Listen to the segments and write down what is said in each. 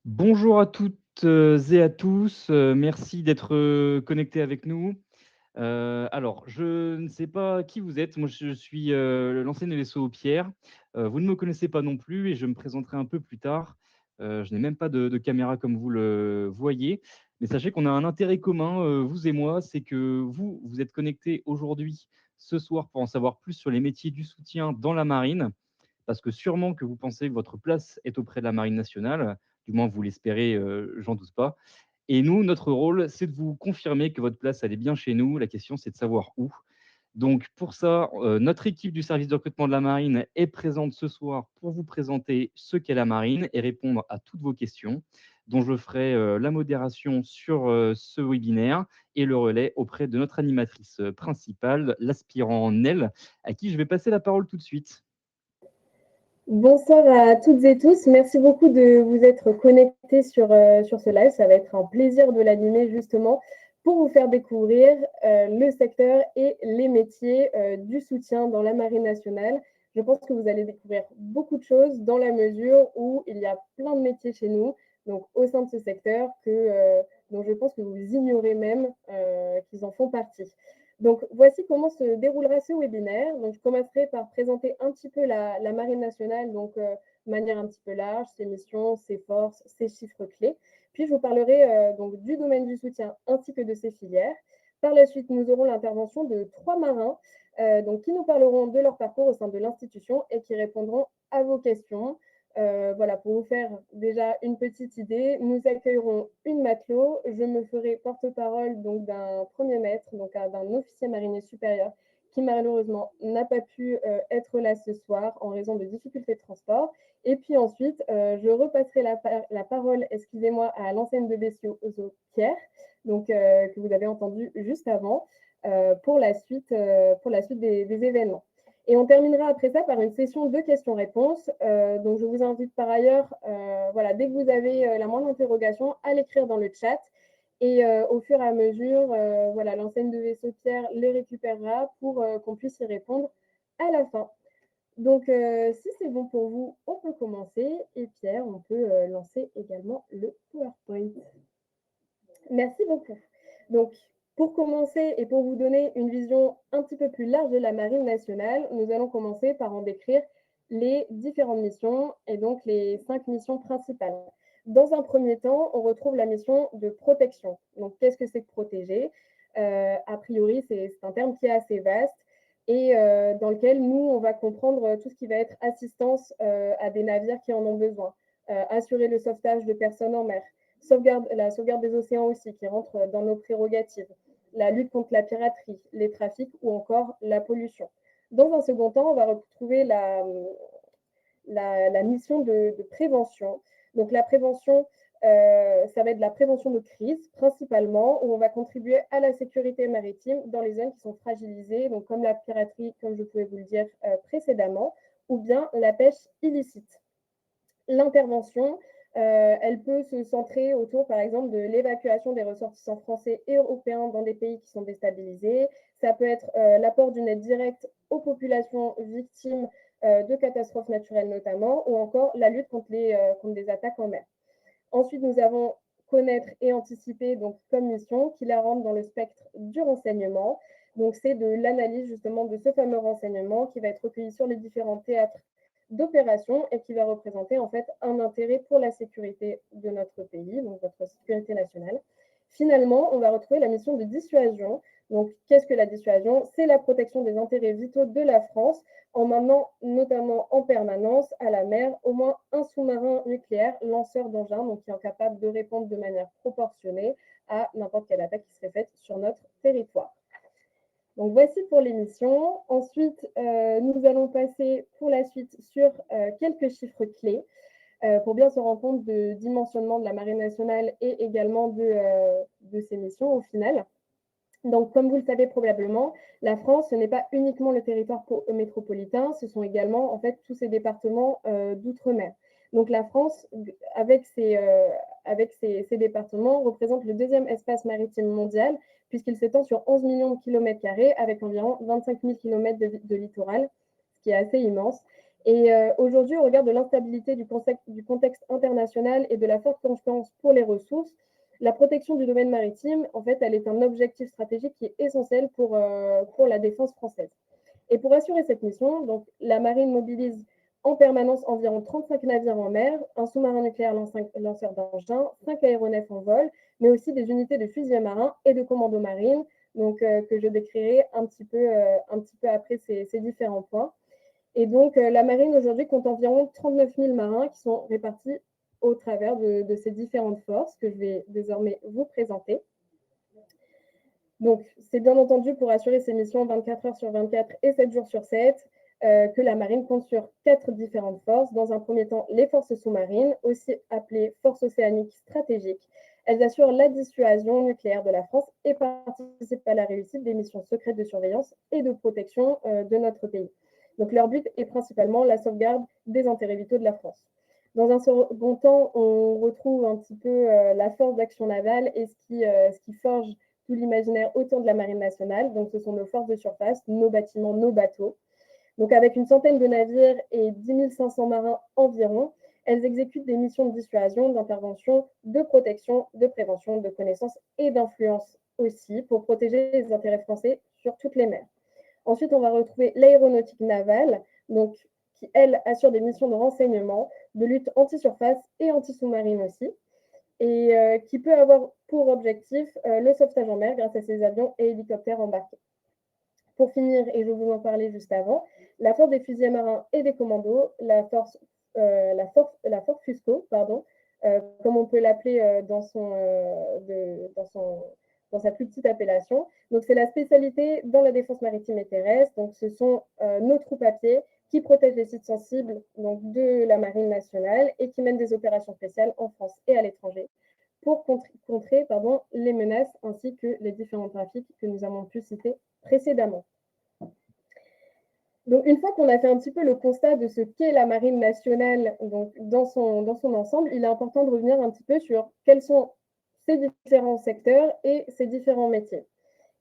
Bonjour à toutes et à tous, merci d'être connectés avec nous. Alors, je ne sais pas qui vous êtes. Moi, je suis l'ancien vaisseau Pierre. Vous ne me connaissez pas non plus et je me présenterai un peu plus tard. Je n'ai même pas de caméra comme vous le voyez. Mais sachez qu'on a un intérêt commun, vous et moi, c'est que vous êtes connectés aujourd'hui, ce soir, pour en savoir plus sur les métiers du soutien dans la marine parce que sûrement que vous pensez que votre place est auprès de la Marine nationale, du moins vous l'espérez, j'en doute pas. Et nous, notre rôle, c'est de vous confirmer que votre place, elle est bien chez nous. La question, c'est de savoir où. Donc pour ça, notre équipe du service de recrutement de la Marine est présente ce soir pour vous présenter ce qu'est la Marine et répondre à toutes vos questions, dont je ferai la modération sur ce webinaire et le relais auprès de notre animatrice principale, l'aspirant Nel, à qui je vais passer la parole tout de suite. Bonsoir à toutes et tous. Merci beaucoup de vous être connectés sur ce live. Ça va être un plaisir de l'animer justement pour vous faire découvrir le secteur et les métiers du soutien dans la Marine nationale. Je pense que vous allez découvrir beaucoup de choses dans la mesure où il y a plein de métiers chez nous, donc au sein de ce secteur, dont je pense que vous ignorez même qu'ils en font partie. Donc, voici comment se déroulera ce webinaire. Donc, je commencerai par présenter un petit peu la Marine nationale, donc de manière un petit peu large, ses missions, ses forces, ses chiffres clés. Puis, je vous parlerai donc du domaine du soutien ainsi que de ses filières. Par la suite, nous aurons l'intervention de 3 marins donc, qui nous parleront de leur parcours au sein de l'institution et qui répondront à vos questions. Voilà, pour vous faire déjà une petite idée, nous accueillerons une matelot. Je me ferai porte-parole donc d'un premier maître, donc d'un officier marinier supérieur qui malheureusement n'a pas pu être là ce soir en raison de difficultés de transport. Et puis ensuite, je repasserai la parole, excusez-moi, à l'enseigne de Bessiaux, Pierre, donc, que vous avez entendu juste avant, pour la suite des événements. Et on terminera après ça par une session de questions-réponses. Donc, je vous invite par ailleurs, voilà, dès que vous avez la moindre interrogation, à l'écrire dans le chat. Et au fur et à mesure, voilà, l'enseigne de vaisseau Pierre les récupérera pour qu'on puisse y répondre à la fin. Donc, si c'est bon pour vous, on peut commencer. Et Pierre, on peut lancer également le PowerPoint. Merci beaucoup. Donc, pour commencer et pour vous donner une vision un petit peu plus large de la Marine nationale, nous allons commencer par en décrire les différentes missions et donc les 5 missions principales. Dans un premier temps, on retrouve la mission de protection. Donc, qu'est-ce que c'est que protéger? A priori, c'est un terme qui est assez vaste et dans lequel nous, on va comprendre tout ce qui va être assistance à des navires qui en ont besoin, assurer le sauvetage de personnes en mer, la sauvegarde des océans aussi, qui rentre dans nos prérogatives, la lutte contre la piraterie, les trafics ou encore la pollution. Dans un second temps, on va retrouver la mission de prévention. Donc la prévention, ça va être la prévention de crise principalement, où on va contribuer à la sécurité maritime dans les zones qui sont fragilisées, donc comme la piraterie, comme je pouvais vous le dire précédemment, ou bien la pêche illicite. L'intervention, elle peut se centrer autour, par exemple, de l'évacuation des ressortissants français et européens dans des pays qui sont déstabilisés. Ça peut être l'apport d'une aide directe aux populations victimes de catastrophes naturelles notamment, ou encore la lutte contre des attaques en mer. Ensuite, nous avons connaître et anticiper donc comme mission qui la rentre dans le spectre du renseignement. Donc, c'est de l'analyse justement de ce fameux renseignement qui va être recueilli sur les différents théâtres d'opération et qui va représenter en fait un intérêt pour la sécurité de notre pays, donc notre sécurité nationale. Finalement, on va retrouver la mission de dissuasion. Donc, qu'est-ce que la dissuasion? C'est la protection des intérêts vitaux de la France en maintenant notamment en permanence à la mer au moins un sous-marin nucléaire lanceur d'engins, donc qui est capable de répondre de manière proportionnée à n'importe quelle attaque qui serait faite sur notre territoire. Donc voici pour l'émission. Ensuite, nous allons passer pour la suite sur quelques chiffres clés pour bien se rendre compte du dimensionnement de la Marine nationale et également de ses missions au final. Donc, comme vous le savez probablement, la France, ce n'est pas uniquement le territoire métropolitain, ce sont également en fait tous ces départements d'outre-mer. Donc, la France, avec ses départements, représente le deuxième espace maritime mondial, puisqu'il s'étend sur 11 millions de kilomètres carrés, avec environ 25 000 kilomètres de littoral, ce qui est assez immense. Et aujourd'hui, au regard de l'instabilité du contexte international et de la forte concurrence pour les ressources, la protection du domaine maritime, en fait, elle est un objectif stratégique qui est essentiel pour la défense française. Et pour assurer cette mission, donc, la marine mobilise en permanence environ 35 navires en mer, un sous-marin nucléaire lanceur d'engins, 5 aéronefs en vol, mais aussi des unités de fusiliers marins et de commando marine, donc, que je décrirai un petit peu après ces différents points. Et donc, la marine aujourd'hui compte environ 39 000 marins qui sont répartis au travers de ces différentes forces que je vais désormais vous présenter. Donc, c'est bien entendu pour assurer ces missions 24 heures sur 24 et 7 jours sur 7 que la marine compte sur 4 différentes forces. Dans un premier temps, les forces sous-marines, aussi appelées forces océaniques stratégiques. Elles assurent la dissuasion nucléaire de la France et participent à la réussite des missions secrètes de surveillance et de protection de notre pays. Donc, leur but est principalement la sauvegarde des intérêts vitaux de la France. Dans un second temps, on retrouve un petit peu la force d'action navale et ce qui forge tout l'imaginaire autour de la Marine nationale. Donc, ce sont nos forces de surface, nos bâtiments, nos bateaux. Donc, avec une centaine de navires et 10 500 marins environ, elles exécutent des missions de dissuasion, d'intervention, de protection, de prévention, de connaissance et d'influence aussi pour protéger les intérêts français sur toutes les mers. Ensuite, on va retrouver l'aéronautique navale, donc, qui, elle, assure des missions de renseignement, de lutte anti-surface et anti-sous-marine aussi, et qui peut avoir pour objectif le sauvetage en mer grâce à ses avions et hélicoptères embarqués. Pour finir, et je vous en parlais juste avant, la force des fusiliers marins et des commandos, la force Fusco, pardon, comme on peut l'appeler dans sa plus petite appellation. Donc, c'est la spécialité dans la défense maritime et terrestre. Donc, ce sont nos troupes à pied qui protègent les sites sensibles donc, de la Marine nationale et qui mènent des opérations spéciales en France et à l'étranger pour contrer les menaces ainsi que les différents trafics que nous avons pu citer précédemment. Donc, une fois qu'on a fait un petit peu le constat de ce qu'est la Marine nationale donc, dans son ensemble, il est important de revenir un petit peu sur quels sont ces différents secteurs et ces différents métiers.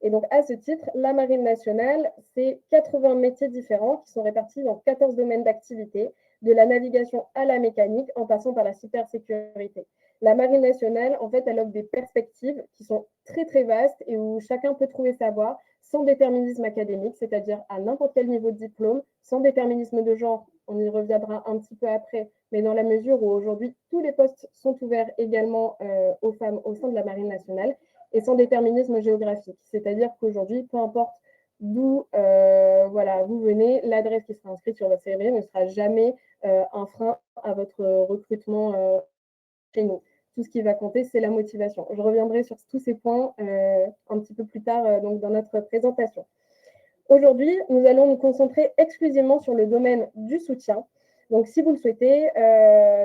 Et donc, à ce titre, la Marine nationale, c'est 80 métiers différents qui sont répartis dans 14 domaines d'activité, de la navigation à la mécanique, en passant par la cybersécurité. La Marine nationale, en fait, elle offre des perspectives qui sont très, très vastes et où chacun peut trouver sa voie sans déterminisme académique, c'est-à-dire à n'importe quel niveau de diplôme, sans déterminisme de genre, on y reviendra un petit peu après, mais dans la mesure où aujourd'hui, tous les postes sont ouverts également aux femmes au sein de la Marine nationale, et sans déterminisme géographique. C'est-à-dire qu'aujourd'hui, peu importe d'où vous venez, l'adresse qui sera inscrite sur votre CV ne sera jamais un frein à votre recrutement chez nous. Tout ce qui va compter, c'est la motivation. Je reviendrai sur tous ces points un petit peu plus tard donc dans notre présentation. Aujourd'hui, nous allons nous concentrer exclusivement sur le domaine du soutien. Donc, si vous le souhaitez,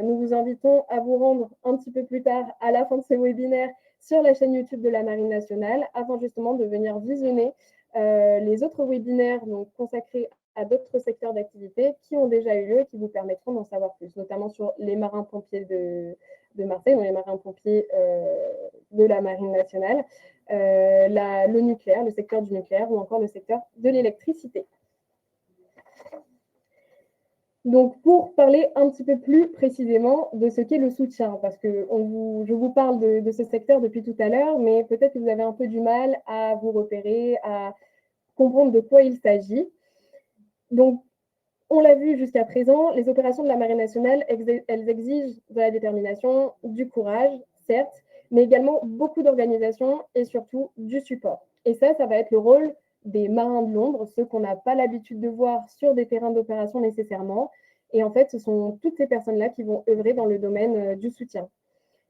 nous vous invitons à vous rendre un petit peu plus tard, à la fin de ce webinaire, sur la chaîne YouTube de la Marine nationale, afin justement de venir visionner les autres webinaires donc, consacrés à d'autres secteurs d'activité qui ont déjà eu lieu et qui vous permettront d'en savoir plus, notamment sur les marins-pompiers de Marseille, ou les marins-pompiers de la Marine nationale, le nucléaire, le secteur du nucléaire ou encore le secteur de l'électricité. Donc, pour parler un petit peu plus précisément de ce qu'est le soutien, parce que je vous parle de ce secteur depuis tout à l'heure, mais peut-être que vous avez un peu du mal à vous repérer, à comprendre de quoi il s'agit. Donc, on l'a vu jusqu'à présent, les opérations de la Marine nationale, elles exigent de la détermination, du courage, certes, mais également beaucoup d'organisation et surtout du support. Et ça va être le rôle des marins de l'ombre, ceux qu'on n'a pas l'habitude de voir sur des terrains d'opération nécessairement. Et en fait, ce sont toutes ces personnes-là qui vont œuvrer dans le domaine du soutien.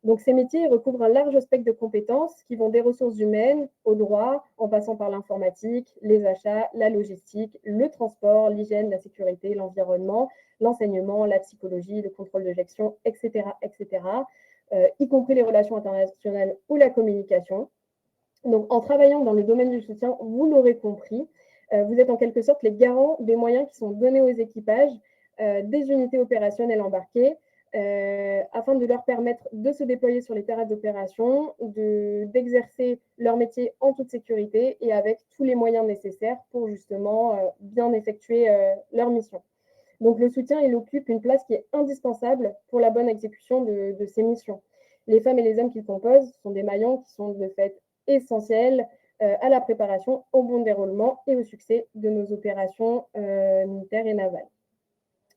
Donc, ces métiers recouvrent un large spectre de compétences qui vont des ressources humaines au droit, en passant par l'informatique, les achats, la logistique, le transport, l'hygiène, la sécurité, l'environnement, l'enseignement, la psychologie, le contrôle de gestion, etc., y compris les relations internationales ou la communication. Donc, en travaillant dans le domaine du soutien, vous l'aurez compris, vous êtes en quelque sorte les garants des moyens qui sont donnés aux équipages des unités opérationnelles embarquées, afin de leur permettre de se déployer sur les terrains d'opération, d'exercer leur métier en toute sécurité et avec tous les moyens nécessaires pour justement bien effectuer leur mission. Donc le soutien, il occupe une place qui est indispensable pour la bonne exécution de ces missions. Les femmes et les hommes qui le composent sont des maillons qui sont de fait essentiels à la préparation, au bon déroulement et au succès de nos opérations militaires et navales.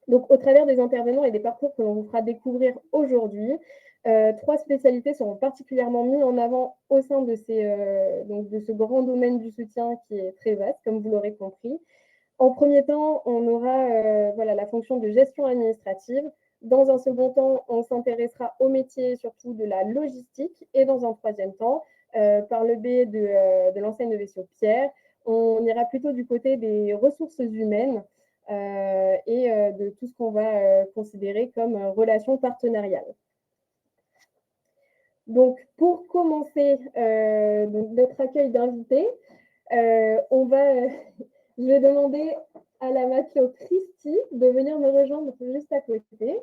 Donc, au travers des intervenants et des parcours que l'on vous fera découvrir aujourd'hui, 3 spécialités seront particulièrement mises en avant au sein de ce grand domaine du soutien qui est très vaste, comme vous l'aurez compris. En premier temps, on aura la fonction de gestion administrative. Dans un second temps, on s'intéressera au métier surtout de la logistique. Et dans un troisième temps, par le biais de l'enseigne de vaisseau Pierre, on ira plutôt du côté des ressources humaines et de tout ce qu'on va considérer comme relation partenariale. Donc, pour commencer notre accueil d'invités, je vais demander à la matelot Christy de venir me rejoindre juste à côté.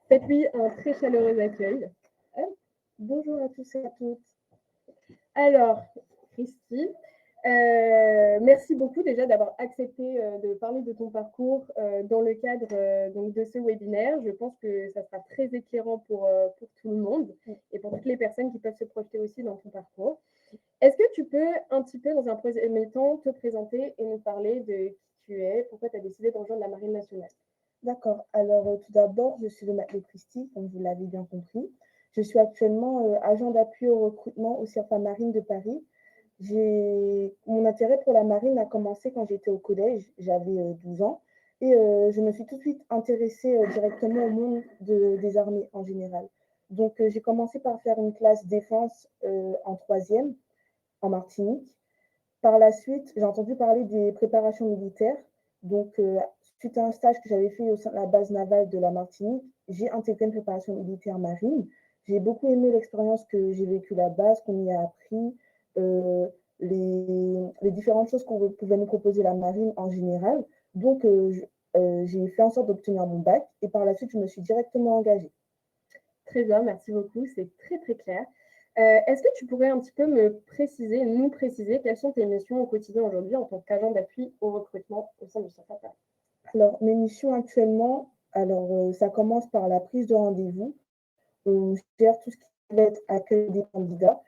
Faites-lui un très chaleureux accueil. Hop. Bonjour à tous et à toutes. Alors, Christy, merci beaucoup déjà d'avoir accepté de parler de ton parcours dans le cadre donc de ce webinaire. Je pense que ça sera très éclairant pour tout le monde et pour toutes les personnes qui peuvent se projeter aussi dans ton parcours. Est-ce que tu peux un petit peu, dans un premier temps, te présenter et nous parler de qui tu es, pourquoi tu as décidé de rejoindre la Marine nationale? D'accord. Alors, tout d'abord, je suis le matelot Christy, comme vous l'avez bien compris. Je suis actuellement agent d'appui au recrutement au CIRFA Marine de Paris. Mon intérêt pour la marine a commencé quand j'étais au collège, j'avais 12 ans, et je me suis tout de suite intéressée directement au monde des armées en général. Donc, j'ai commencé par faire une classe défense en troisième, en Martinique. Par la suite, j'ai entendu parler des préparations militaires. Donc, suite à un stage que j'avais fait au sein de la base navale de la Martinique, j'ai intégré une préparation militaire marine. J'ai beaucoup aimé l'expérience que j'ai vécue là-bas, ce qu'on y a appris, euh, les différentes choses qu'on pouvait nous proposer la marine en général. Donc, j'ai fait en sorte d'obtenir mon bac et par la suite, je me suis directement engagée. Très bien, merci beaucoup, c'est très très clair. Est-ce que tu pourrais un petit peu nous préciser quelles sont tes missions au quotidien aujourd'hui en tant qu'agent d'appui au recrutement au sein du CIRFA Paris? Alors, mes missions actuellement, ça commence par la prise de rendez-vous. On gère tout ce qui va être accueil des candidats,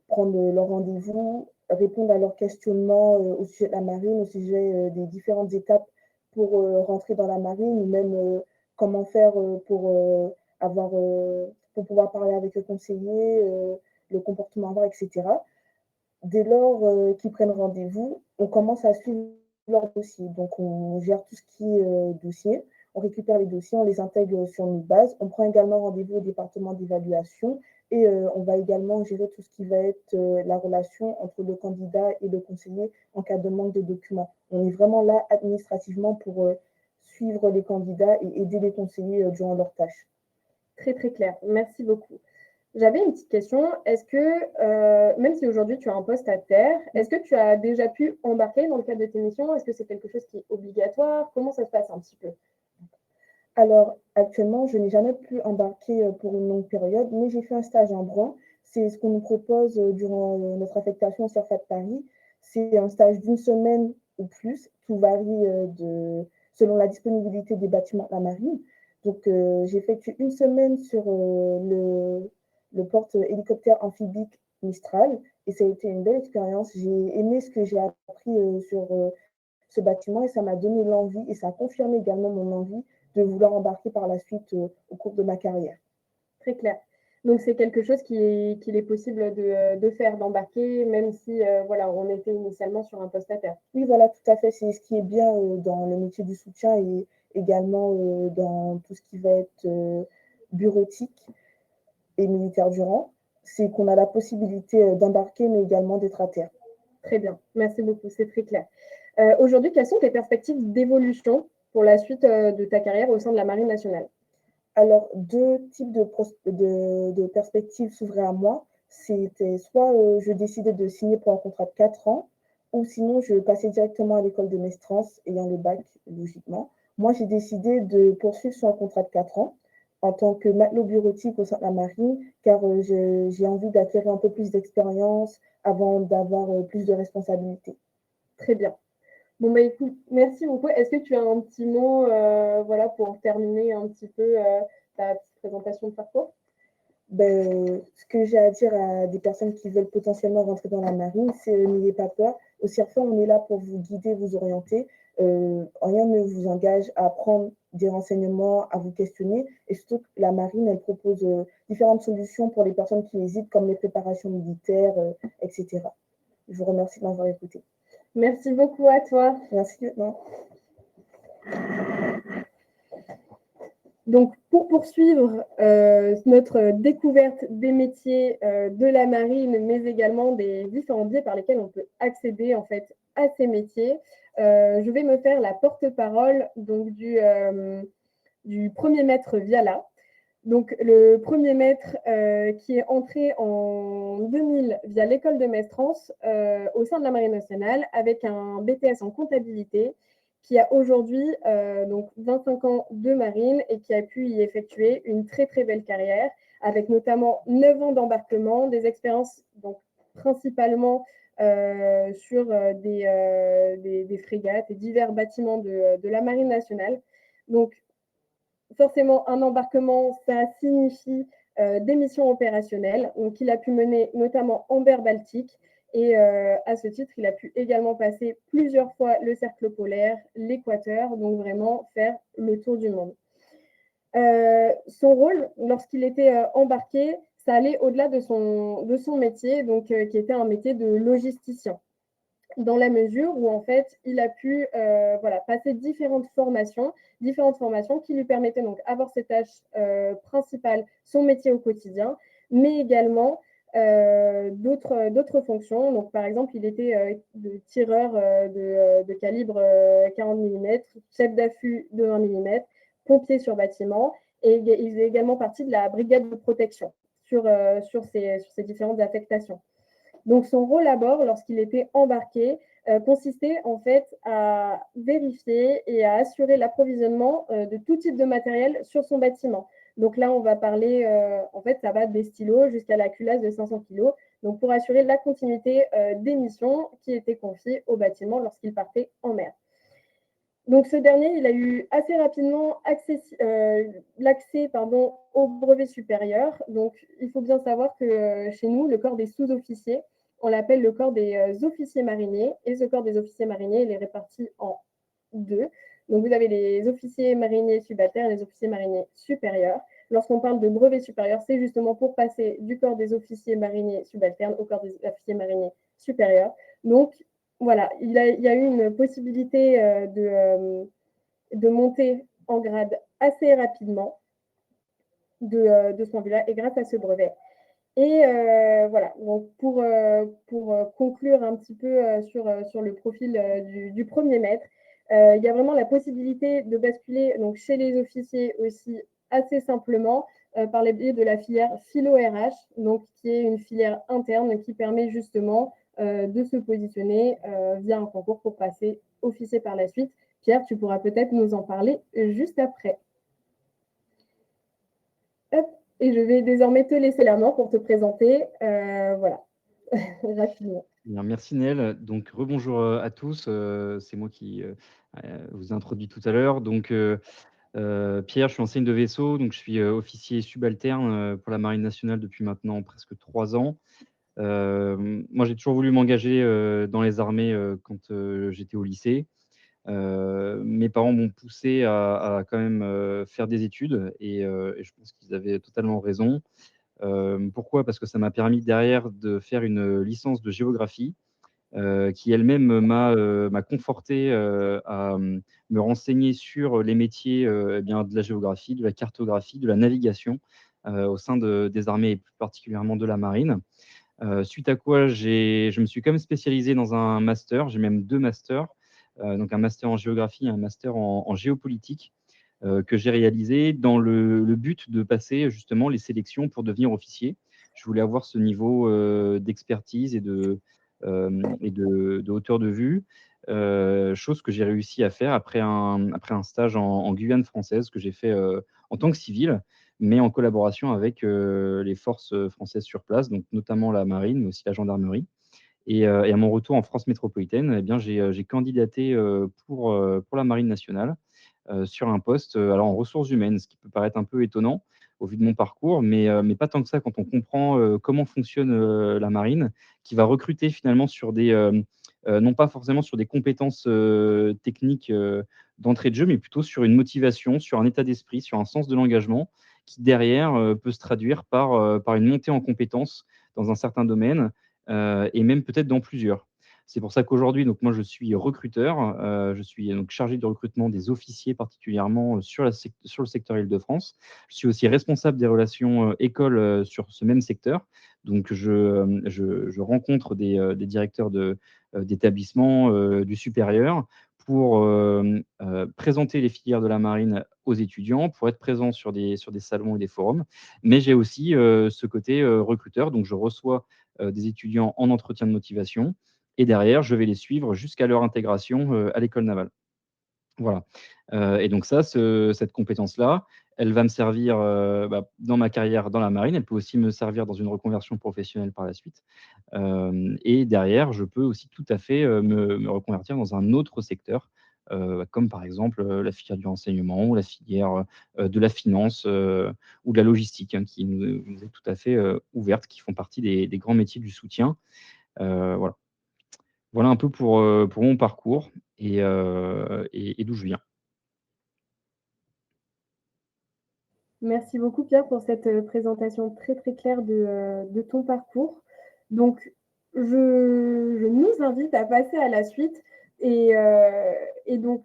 prendre leur rendez-vous, répondre à leurs questionnements au sujet de la marine, au sujet des différentes étapes pour rentrer dans la marine, ou même comment faire pour pouvoir parler avec le conseiller, le comportement à avoir, etc. Dès lors qu'ils prennent rendez-vous, on commence à suivre leur dossier. Donc, on gère tout ce qui est dossier. On récupère les dossiers, on les intègre sur nos bases. On prend également rendez-vous au département d'évaluation et on va également gérer tout ce qui va être la relation entre le candidat et le conseiller en cas de manque de documents. On est vraiment là administrativement pour suivre les candidats et aider les conseillers durant leurs tâches. Très, très clair. Merci beaucoup. J'avais une petite question. Est-ce que, même si aujourd'hui tu as un poste à terre, est-ce que tu as déjà pu embarquer dans le cadre de tes missions? Est-ce que c'est quelque chose qui est obligatoire? Comment ça se passe un petit peu? Alors, actuellement, je n'ai jamais pu embarquer pour une longue période, mais j'ai fait un stage en Brun. C'est ce qu'on nous propose durant notre affectation au CIRFA de Paris. C'est un stage d'une semaine ou plus, tout varie selon la disponibilité des bâtiments de la marine. Donc, j'ai effectué une semaine sur le porte-hélicoptère amphibique Mistral et ça a été une belle expérience. J'ai aimé ce que j'ai appris sur ce bâtiment et ça m'a donné l'envie et ça a confirmé également mon envie de vouloir embarquer par la suite au cours de ma carrière. Très clair. Donc, c'est quelque chose qu'il est possible de faire, d'embarquer, même si on était initialement sur un poste à terre. Oui, voilà, tout à fait. C'est ce qui est bien dans le métier du soutien et également dans tout ce qui va être bureautique et militaire du rang. C'est qu'on a la possibilité d'embarquer, mais également d'être à terre. Très bien. Merci beaucoup. C'est très clair. Aujourd'hui, quelles sont tes perspectives d'évolution pour la suite de ta carrière au sein de la Marine nationale? Alors, deux types de perspectives s'ouvraient à moi. C'était soit je décidais de signer pour un contrat de 4 ans, ou sinon je passais directement à l'école de Mestras, ayant le bac, logiquement. Moi, j'ai décidé de poursuivre sur un contrat de 4 ans en tant que matelot bureautique au sein de la marine, car j'ai envie d'acquérir un peu plus d'expérience avant d'avoir plus de responsabilités. Très bien. Bon, bah écoute, merci beaucoup. Est-ce que tu as un petit mot voilà, pour terminer un petit peu ta petite présentation de parcours? Ce que j'ai à dire à des personnes qui veulent potentiellement rentrer dans la marine, c'est n'ayez pas peur. Au CIRFA, on est là pour vous guider, vous orienter. Rien ne vous engage à prendre des renseignements, à vous questionner. Et surtout, que la marine, elle propose différentes solutions pour les personnes qui hésitent, comme les préparations militaires, etc. Je vous remercie de m'avoir écouté. Merci beaucoup à toi. Merci, lieutenant. Donc, pour poursuivre notre découverte des métiers de la marine, mais également des différents biais par lesquels on peut accéder en fait à ces métiers, je vais me faire la porte-parole donc du premier maître Viala. Donc, le premier maître qui est entré en 2000 via l'école de Mestrance au sein de la Marine nationale avec un BTS en comptabilité qui a aujourd'hui donc 25 ans de marine et qui a pu y effectuer une très très belle carrière avec notamment 9 ans d'embarquement, des expériences donc principalement sur des frégates et divers bâtiments de la Marine nationale. Donc forcément, un embarquement, ça signifie des missions opérationnelles. Donc, il a pu mener notamment en mer Baltique. Et à ce titre, il a pu également passer plusieurs fois le cercle polaire, l'équateur, donc vraiment faire le tour du monde. Son rôle, lorsqu'il était embarqué, ça allait au-delà de son métier, donc qui était un métier de logisticien dans la mesure où en fait il a pu voilà, passer différentes formations qui lui permettaient donc d'avoir ses tâches principales, son métier au quotidien, mais également d'autres fonctions. Donc par exemple, il était tireur de calibre 40 mm, chef d'affût de 20 mm, pompier sur bâtiment, et il faisait également partie de la brigade de protection sur ces différentes affectations. Donc son rôle à bord, lorsqu'il était embarqué, consistait en fait à vérifier et à assurer l'approvisionnement de tout type de matériel sur son bâtiment. Donc là, on va parler, en fait, ça va des stylos jusqu'à la culasse de 500 kg. Donc pour assurer la continuité des missions qui étaient confiées au bâtiment lorsqu'il partait en mer. Donc ce dernier, il a eu assez rapidement l'accès au brevet supérieur. Donc il faut bien savoir que chez nous, le corps des sous-officiers, on l'appelle le corps des officiers mariniers. Et ce corps des officiers mariniers, il est réparti en deux. Donc vous avez les officiers mariniers subalternes et les officiers mariniers supérieurs. Lorsqu'on parle de brevet supérieur, c'est justement pour passer du corps des officiers mariniers subalternes au corps des officiers mariniers supérieurs. Donc voilà, il y a eu une possibilité de monter en grade assez rapidement de ce point de vue-là et grâce à ce brevet. Et voilà, donc pour conclure un petit peu sur le profil du premier maître, il y a vraiment la possibilité de basculer donc, chez les officiers aussi assez simplement par les biais de la filière philo-RH, donc qui est une filière interne qui permet justement de se positionner via un concours pour passer officier par la suite. Pierre, tu pourras peut-être nous en parler juste après. Hop. Et je vais désormais te laisser la main pour te présenter, voilà, rapidement. Bien, merci Nel. Donc rebonjour à tous. C'est moi qui vous ai introduit tout à l'heure. Donc Pierre, je suis enseigne de vaisseau, donc je suis officier subalterne pour la Marine nationale depuis maintenant presque 3 ans. Moi, j'ai toujours voulu m'engager dans les armées quand j'étais au lycée. Mes parents m'ont poussé à quand même faire des études et je pense qu'ils avaient totalement raison. Pourquoi? Parce que ça m'a permis derrière de faire une licence de géographie qui elle-même m'a conforté à me renseigner sur les métiers eh bien, de la géographie, de la cartographie, de la navigation au sein des armées et plus particulièrement de la marine. Suite à quoi je me suis quand même spécialisé dans un master, j'ai même 2 masters, donc un master en géographie et un master en géopolitique, que j'ai réalisé dans le but de passer justement les sélections pour devenir officier. Je voulais avoir ce niveau, d'expertise et de hauteur de vue, chose que j'ai réussi à faire après un stage en Guyane française que j'ai fait, en tant que civil, mais en collaboration avec, les forces, françaises sur place, donc notamment la marine, mais aussi la gendarmerie. Et à mon retour en France métropolitaine, eh bien, j'ai candidaté pour la Marine nationale sur un poste alors en ressources humaines, ce qui peut paraître un peu étonnant au vu de mon parcours, mais pas tant que ça quand on comprend comment fonctionne la marine, qui va recruter finalement sur des, non pas forcément sur des compétences techniques d'entrée de jeu, mais plutôt sur une motivation, sur un état d'esprit, sur un sens de l'engagement qui derrière peut se traduire par une montée en compétences dans un certain domaine et même peut-être dans plusieurs. C'est pour ça qu'aujourd'hui, donc moi, je suis recruteur, je suis donc chargé de recrutement des officiers particulièrement, sur le secteur Île-de-France. Je suis aussi responsable des relations, écoles, sur ce même secteur. Donc je rencontre des directeurs d'établissements, du supérieur pour, présenter les filières de la marine aux étudiants, pour être présent sur des salons et des forums. Mais j'ai aussi, ce côté, recruteur, donc je reçois, des étudiants en entretien de motivation et derrière, je vais les suivre jusqu'à leur intégration, à l'école navale. Voilà, et donc ça, cette compétence-là, elle va me servir, dans ma carrière dans la marine. Elle peut aussi me servir dans une reconversion professionnelle par la suite, et derrière, je peux aussi tout à fait, me reconvertir dans un autre secteur, comme par exemple, la filière du renseignement ou la filière, de la finance, ou de la logistique, hein, qui nous est tout à fait, ouverte, qui font partie des grands métiers du soutien. Voilà. Voilà un peu pour mon parcours et d'où je viens. Merci beaucoup Pierre pour cette présentation très très claire de ton parcours. Donc, je nous invite à passer à la suite et donc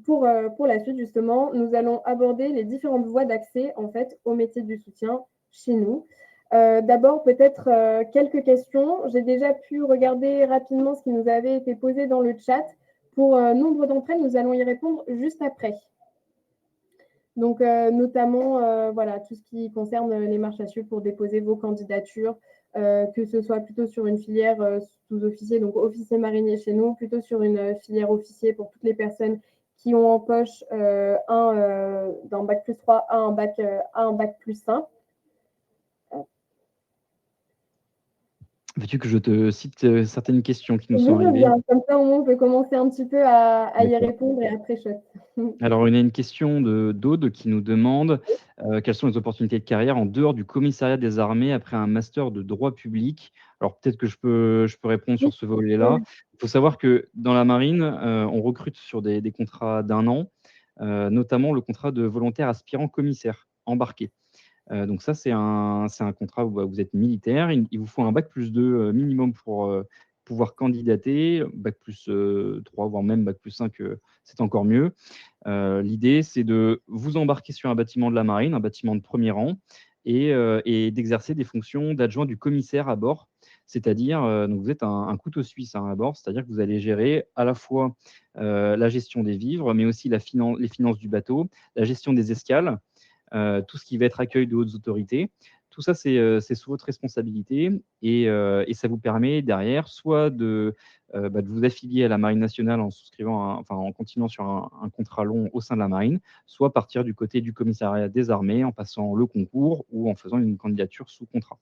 pour la suite justement, nous allons aborder les différentes voies d'accès en fait au métier du soutien chez nous. D'abord peut-être quelques questions. J'ai déjà pu regarder rapidement ce qui nous avait été posé dans le chat. Pour nombre d'entre elles, nous allons y répondre juste après. Donc, notamment, voilà, tout ce qui concerne les marches à suivre pour déposer vos candidatures, que ce soit plutôt sur une filière sous-officier, donc officier marinier chez nous, plutôt sur une filière officier pour toutes les personnes qui ont en poche d'un bac+3 à un bac+5. Veux-tu que je te cite, certaines questions qui nous Je sont veux arrivées? bien, comme ça au moins on peut commencer un petit peu à y D'accord. répondre et après chouette. Alors, il y a une question d'Aude qui nous demande, quelles sont les opportunités de carrière en dehors du commissariat des armées après un master de droit public? Alors peut-être que je peux répondre sur ce volet-là. Il faut savoir que dans la marine, on recrute sur des contrats d'1 an, notamment le contrat de volontaire aspirant commissaire embarqué. Donc ça, c'est un contrat où, bah, vous êtes militaire. Il vous faut un bac+2 minimum pour, pouvoir candidater, bac+3 voire même bac+5, c'est encore mieux. L'idée, c'est de vous embarquer sur un bâtiment de la marine, un bâtiment de premier rang et d'exercer des fonctions d'adjoint du commissaire à bord. C'est-à-dire, donc vous êtes un couteau suisse, hein, à bord, c'est-à-dire que vous allez gérer à la fois, la gestion des vivres, mais aussi les finances du bateau, la gestion des escales, tout ce qui va être accueil de hautes autorités. Tout ça, c'est sous votre responsabilité et ça vous permet derrière soit de vous affilier à la Marine nationale en souscrivant enfin, en continuant sur un contrat long au sein de la Marine, soit partir du côté du commissariat des armées en passant le concours ou en faisant une candidature sous contrat.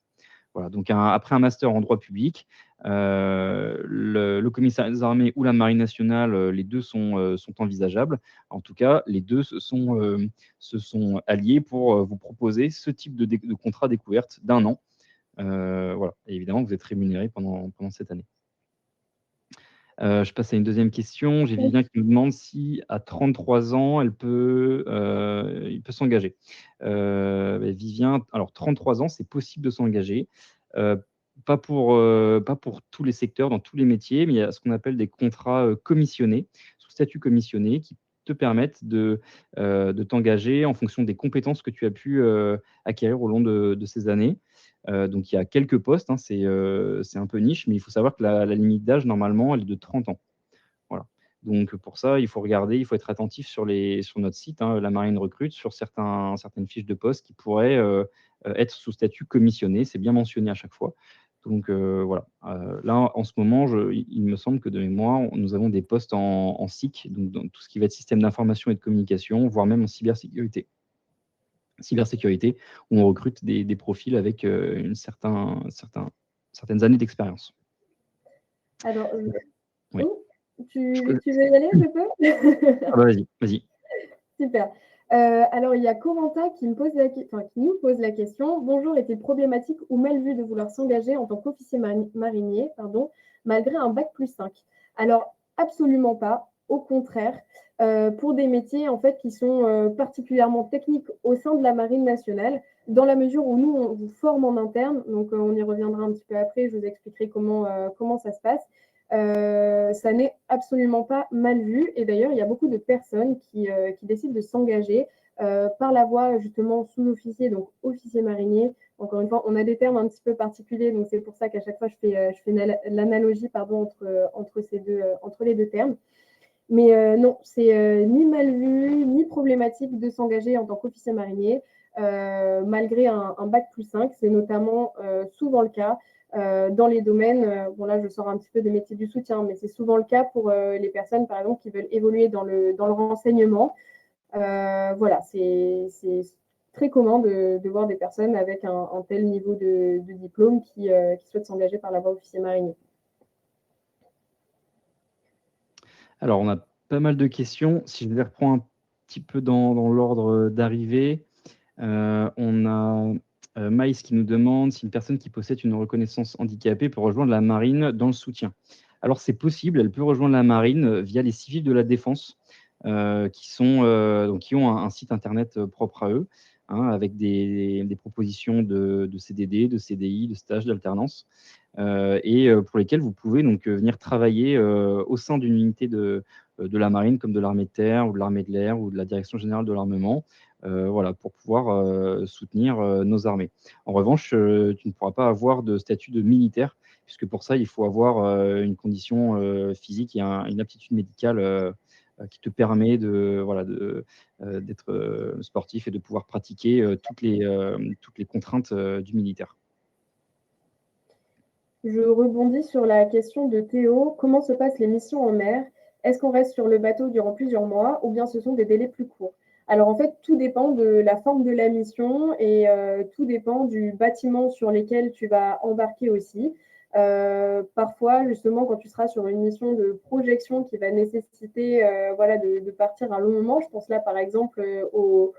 Voilà, donc après un master en droit public, le commissariat des armées ou la marine nationale, les 2 sont envisageables. En tout cas, les 2 se sont alliés pour, vous proposer ce type de contrat découverte d'1 an. Voilà, et évidemment, vous êtes rémunéré pendant cette année. Je passe à une deuxième question. J'ai Vivien qui nous demande si à 33 ans, il peut s'engager. Vivien, alors 33 ans, c'est possible de s'engager. Heu, pas pour tous les secteurs, dans tous les métiers, mais il y a ce qu'on appelle des contrats, commissionnés, sous statut commissionné, qui te permettent de t'engager en fonction des compétences que tu as pu, acquérir au long de ces années. Donc il y a quelques postes, hein, c'est un peu niche, mais il faut savoir que la limite d'âge, normalement, elle est de 30 ans. Voilà. Donc pour ça, il faut regarder, il faut être attentif sur notre site, hein, La Marine recrute, sur certaines fiches de poste qui pourraient, être sous statut commissionné. C'est bien mentionné à chaque fois. Donc voilà. Là, en ce moment, il me semble que de mémoire, nous avons des postes en SIC, donc dans tout ce qui va être système d'information et de communication, voire même en cybersécurité, où on recrute des profils avec, certaines années d'expérience. Alors, Oui. tu veux y aller, je peux? Ah bah, vas-y, vas-y. Super. Alors, il y a Corentin qui nous pose la question. Bonjour, est-il problématique ou mal vu de vouloir s'engager en tant qu'officier marinier, malgré un bac+5? Alors, absolument pas. Au contraire, pour des métiers en fait qui sont particulièrement techniques au sein de la Marine nationale, dans la mesure où nous, on vous forme en interne, donc on y reviendra un petit peu après, je vous expliquerai comment ça se passe. Ça n'est absolument pas mal vu. Et d'ailleurs, il y a beaucoup de personnes qui décident de s'engager par la voie justement sous-officier, donc officier marinier. Encore une fois, on a des termes un petit peu particuliers, donc c'est pour ça qu'à chaque fois, je fais l'analogie entre les deux termes. Mais non, c'est ni mal vu, ni problématique de s'engager en tant qu'officier marinier, malgré un bac+5. C'est notamment souvent le cas dans les domaines, bon là je sors un petit peu des métiers du soutien, mais c'est souvent le cas pour les personnes par exemple qui veulent évoluer dans le renseignement. Voilà, c'est très commun de voir des personnes avec un tel niveau de diplôme qui souhaitent s'engager par la voie officier marinier. Alors, on a pas mal de questions. Si je les reprends un petit peu dans l'ordre d'arrivée, on a Maïs qui nous demande si une personne qui possède une reconnaissance handicapée peut rejoindre la marine dans le soutien. Alors, c'est possible, elle peut rejoindre la marine via les civils de la défense qui ont un site internet propre à eux, hein, avec des propositions de CDD, de CDI, de stages, d'alternance, et pour lesquels vous pouvez donc venir travailler au sein d'une unité de la marine, comme de l'armée de terre ou de l'armée de l'air ou de la direction générale de l'armement, voilà, pour pouvoir soutenir nos armées. En revanche, tu ne pourras pas avoir de statut de militaire, puisque pour ça, il faut avoir une condition physique et une aptitude médicale qui te permet d'être sportif et de pouvoir pratiquer toutes les contraintes du militaire. Je rebondis sur la question de Théo. Comment se passent les missions en mer? Est-ce qu'on reste sur le bateau durant plusieurs mois ou bien ce sont des délais plus courts? Alors en fait, tout dépend de la forme de la mission et tout dépend du bâtiment sur lequel tu vas embarquer aussi. Parfois, justement, quand tu seras sur une mission de projection qui va nécessiter de partir un long moment, je pense là par exemple au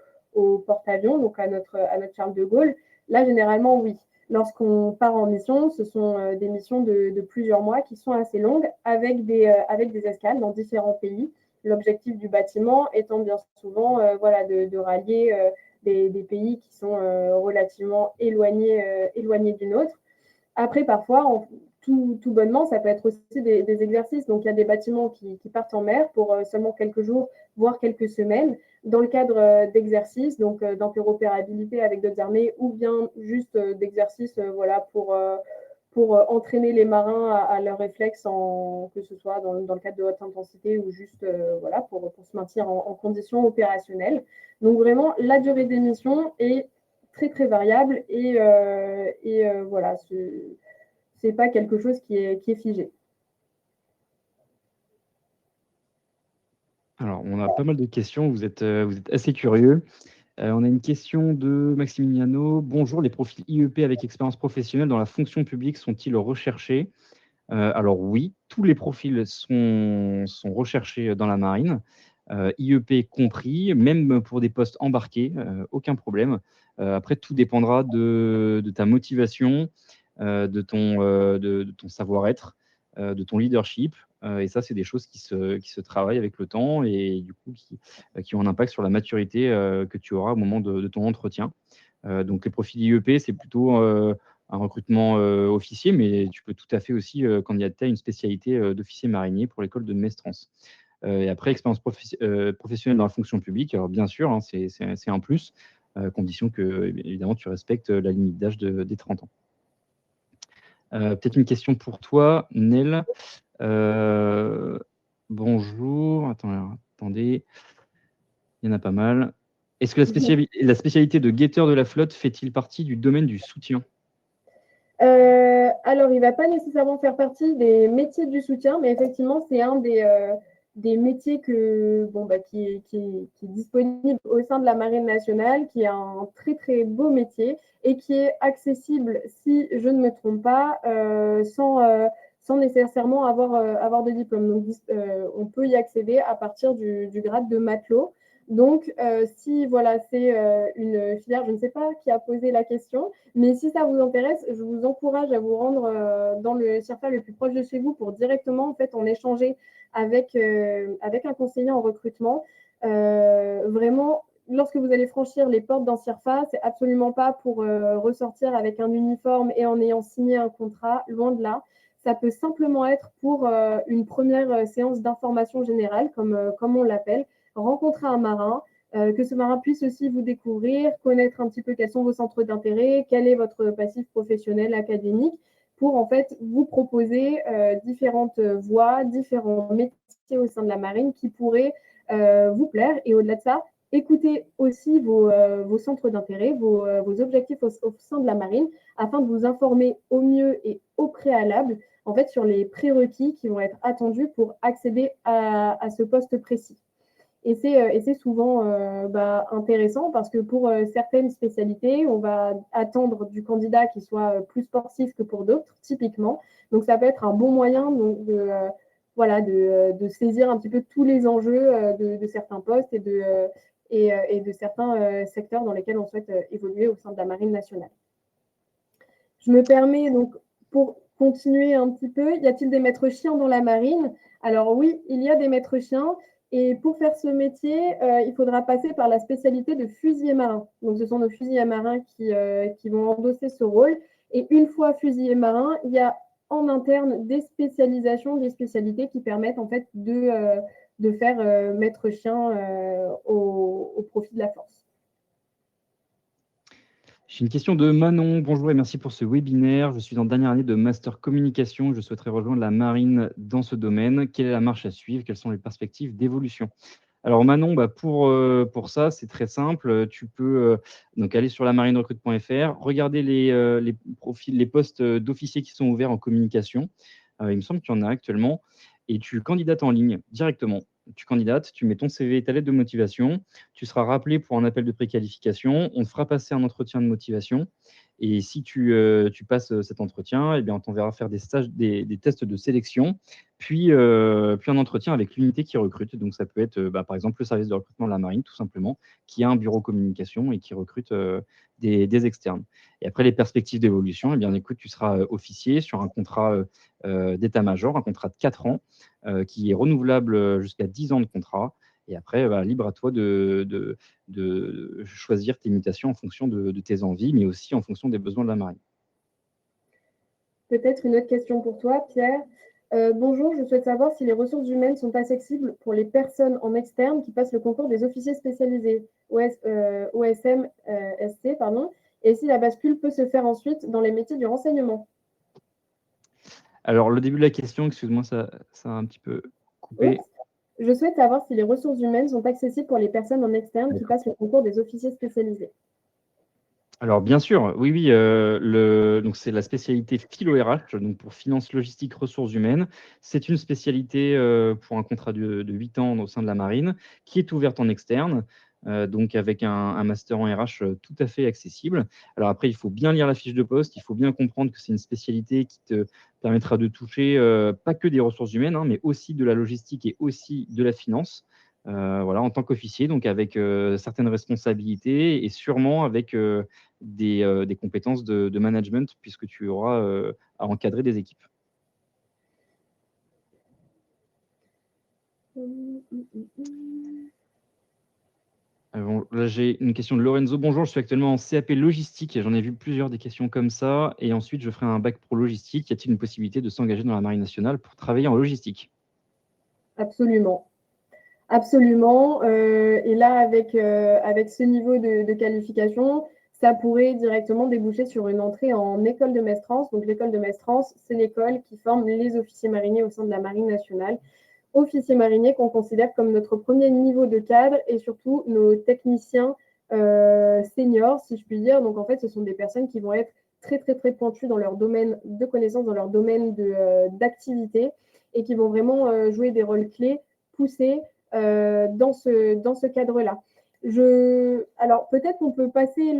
porte-avions, donc à notre Charles de Gaulle, là généralement oui. Lorsqu'on part en mission, ce sont des missions de plusieurs mois qui sont assez longues avec des escales dans différents pays. L'objectif du bâtiment étant bien souvent de rallier des pays qui sont relativement éloignés d'une autre. Après, parfois, tout bonnement, ça peut être aussi des exercices. Donc, il y a des bâtiments qui partent en mer pour seulement quelques jours, voire quelques semaines, dans le cadre d'exercices, donc d'interopérabilité avec d'autres armées, ou bien juste d'exercices pour entraîner les marins à leurs réflexes, que ce soit dans le cadre de haute intensité ou juste pour se maintenir en conditions opérationnelles. Donc, vraiment, la durée des missions est très très variable et voilà, c'est pas quelque chose qui est figé. Alors, on a pas mal de questions, vous êtes assez curieux. On a une question de Maximiliano. Bonjour, les profils IEP avec expérience professionnelle dans la fonction publique sont-ils recherchés? Alors oui, tous les profils sont recherchés dans la marine, IEP compris, même pour des postes embarqués, aucun problème. Après, tout dépendra de ta motivation, de ton savoir-être, de ton leadership. Et ça, c'est des choses qui se travaillent avec le temps et du coup qui ont un impact sur la maturité que tu auras au moment de ton entretien. Donc les profils IEP, c'est plutôt un recrutement officier, mais tu peux tout à fait aussi candidater à une spécialité d'officier marinier pour l'école de Mestrance. Et après, expérience professionnelle dans la fonction publique, alors bien sûr, hein, c'est un plus, condition que, évidemment, tu respectes la limite d'âge des 30 ans. Peut-être une question pour toi, Nel. Bonjour, attendez, il y en a pas mal. Est-ce que la spécialité de guetteur de la flotte fait-il partie du domaine du soutien? Alors, il ne va pas nécessairement faire partie des métiers du soutien, mais effectivement, c'est un des métiers qui est disponible au sein de la Marine nationale, qui est un très, très beau métier et qui est accessible, si je ne me trompe pas, sans nécessairement avoir de diplôme. Donc, on peut y accéder à partir du grade de matelot. Donc, si voilà, c'est une filière, je ne sais pas qui a posé la question, mais si ça vous intéresse, je vous encourage à vous rendre dans le CIRFA le plus proche de chez vous pour directement, en fait, en échanger avec un conseiller en recrutement. Vraiment, lorsque vous allez franchir les portes d'un CIRFA, c'est absolument pas pour ressortir avec un uniforme et en ayant signé un contrat, loin de là. Ça peut simplement être pour une première séance d'information générale, comme on l'appelle, rencontrer un marin, que ce marin puisse aussi vous découvrir, connaître un petit peu quels sont vos centres d'intérêt, quel est votre passif professionnel, académique, pour en fait vous proposer différentes voies, différents métiers au sein de la marine qui pourraient vous plaire. Et au-delà de ça, écoutez aussi vos centres d'intérêt, vos objectifs au sein de la marine, afin de vous informer au mieux et au préalable en fait, sur les prérequis qui vont être attendus pour accéder à ce poste précis. Et c'est souvent intéressant parce que pour certaines spécialités, on va attendre du candidat qu'il soit plus sportif que pour d'autres, typiquement. Donc, ça peut être un bon moyen de saisir un petit peu tous les enjeux de certains postes et de certains secteurs dans lesquels on souhaite évoluer au sein de la Marine nationale. Je me permets donc, pour continuer un petit peu, y a-t-il des maîtres chiens dans la marine? Alors oui, il y a des maîtres chiens. Et pour faire ce métier, il faudra passer par la spécialité de fusilier marin. Donc, ce sont nos fusiliers marins qui vont endosser ce rôle. Et une fois fusilier marin, il y a en interne des spécialisations, des spécialités qui permettent en fait de faire maître chien au profit de la force. J'ai une question de Manon. Bonjour et merci pour ce webinaire. Je suis en dernière année de Master Communication. Je souhaiterais rejoindre la marine dans ce domaine. Quelle est la marche à suivre? Quelles sont les perspectives d'évolution? Alors Manon, pour ça, c'est très simple. Tu peux donc aller sur lamarinerecrute.fr, regarder les profils, les postes d'officiers qui sont ouverts en communication. Il me semble qu'il y en a actuellement. Et tu candidates en ligne directement. Tu candidates, tu mets ton CV et ta lettre de motivation. Tu seras rappelé pour un appel de préqualification. On te fera passer un entretien de motivation. Et si tu passes cet entretien, eh bien, on t'enverra faire des stages, des tests de sélection, puis un entretien avec l'unité qui recrute. Donc, ça peut être, par exemple, le service de recrutement de la marine, tout simplement, qui a un bureau communication et qui recrute des externes. Et après, les perspectives d'évolution, eh bien, écoute, tu seras officier sur un contrat d'état-major, un contrat de 4 ans, qui est renouvelable jusqu'à 10 ans de contrat. Et après, libre à toi de choisir tes mutations en fonction de tes envies, mais aussi en fonction des besoins de la marine. Peut-être une autre question pour toi, Pierre. Bonjour, je souhaite savoir si les ressources humaines sont accessibles pour les personnes en externe qui passent le concours des officiers spécialisés, OSM, SC, pardon, et si la bascule peut se faire ensuite dans les métiers du renseignement. Alors, le début de la question, excuse-moi, ça a un petit peu coupé. Oups. Je souhaite savoir si les ressources humaines sont accessibles pour les personnes en externe qui passent le concours des officiers spécialisés. Alors, bien sûr, oui, oui. Donc, c'est la spécialité philo-RH, donc pour finance, logistique, ressources humaines. C'est une spécialité pour un contrat de 8 ans au sein de la marine qui est ouverte en externe, donc avec un master en RH tout à fait accessible. Alors après, il faut bien lire la fiche de poste, il faut bien comprendre que c'est une spécialité qui te permettra de toucher pas que des ressources humaines, hein, mais aussi de la logistique et aussi de la finance. Voilà, en tant qu'officier, donc avec certaines responsabilités et sûrement avec des compétences de management, puisque tu auras à encadrer des équipes. Là, j'ai une question de Lorenzo. Bonjour, je suis actuellement en CAP logistique et j'en ai vu plusieurs des questions comme ça. Et ensuite, je ferai un bac pro logistique. Y a-t-il une possibilité de s'engager dans la Marine nationale pour travailler en logistique? Absolument. Absolument. Et là, avec ce niveau de qualification, ça pourrait directement déboucher sur une entrée en école de Mestrance. Donc, l'école de Mestrance, c'est l'école qui forme les officiers mariniers au sein de la Marine nationale. Officiers mariniers qu'on considère comme notre premier niveau de cadre et surtout nos techniciens seniors, si je puis dire. Donc, en fait, ce sont des personnes qui vont être très, très, très pointues dans leur domaine de connaissances, dans leur domaine d'activité et qui vont vraiment jouer des rôles clés, poussés dans ce cadre-là. Alors, peut-être qu'on peut passer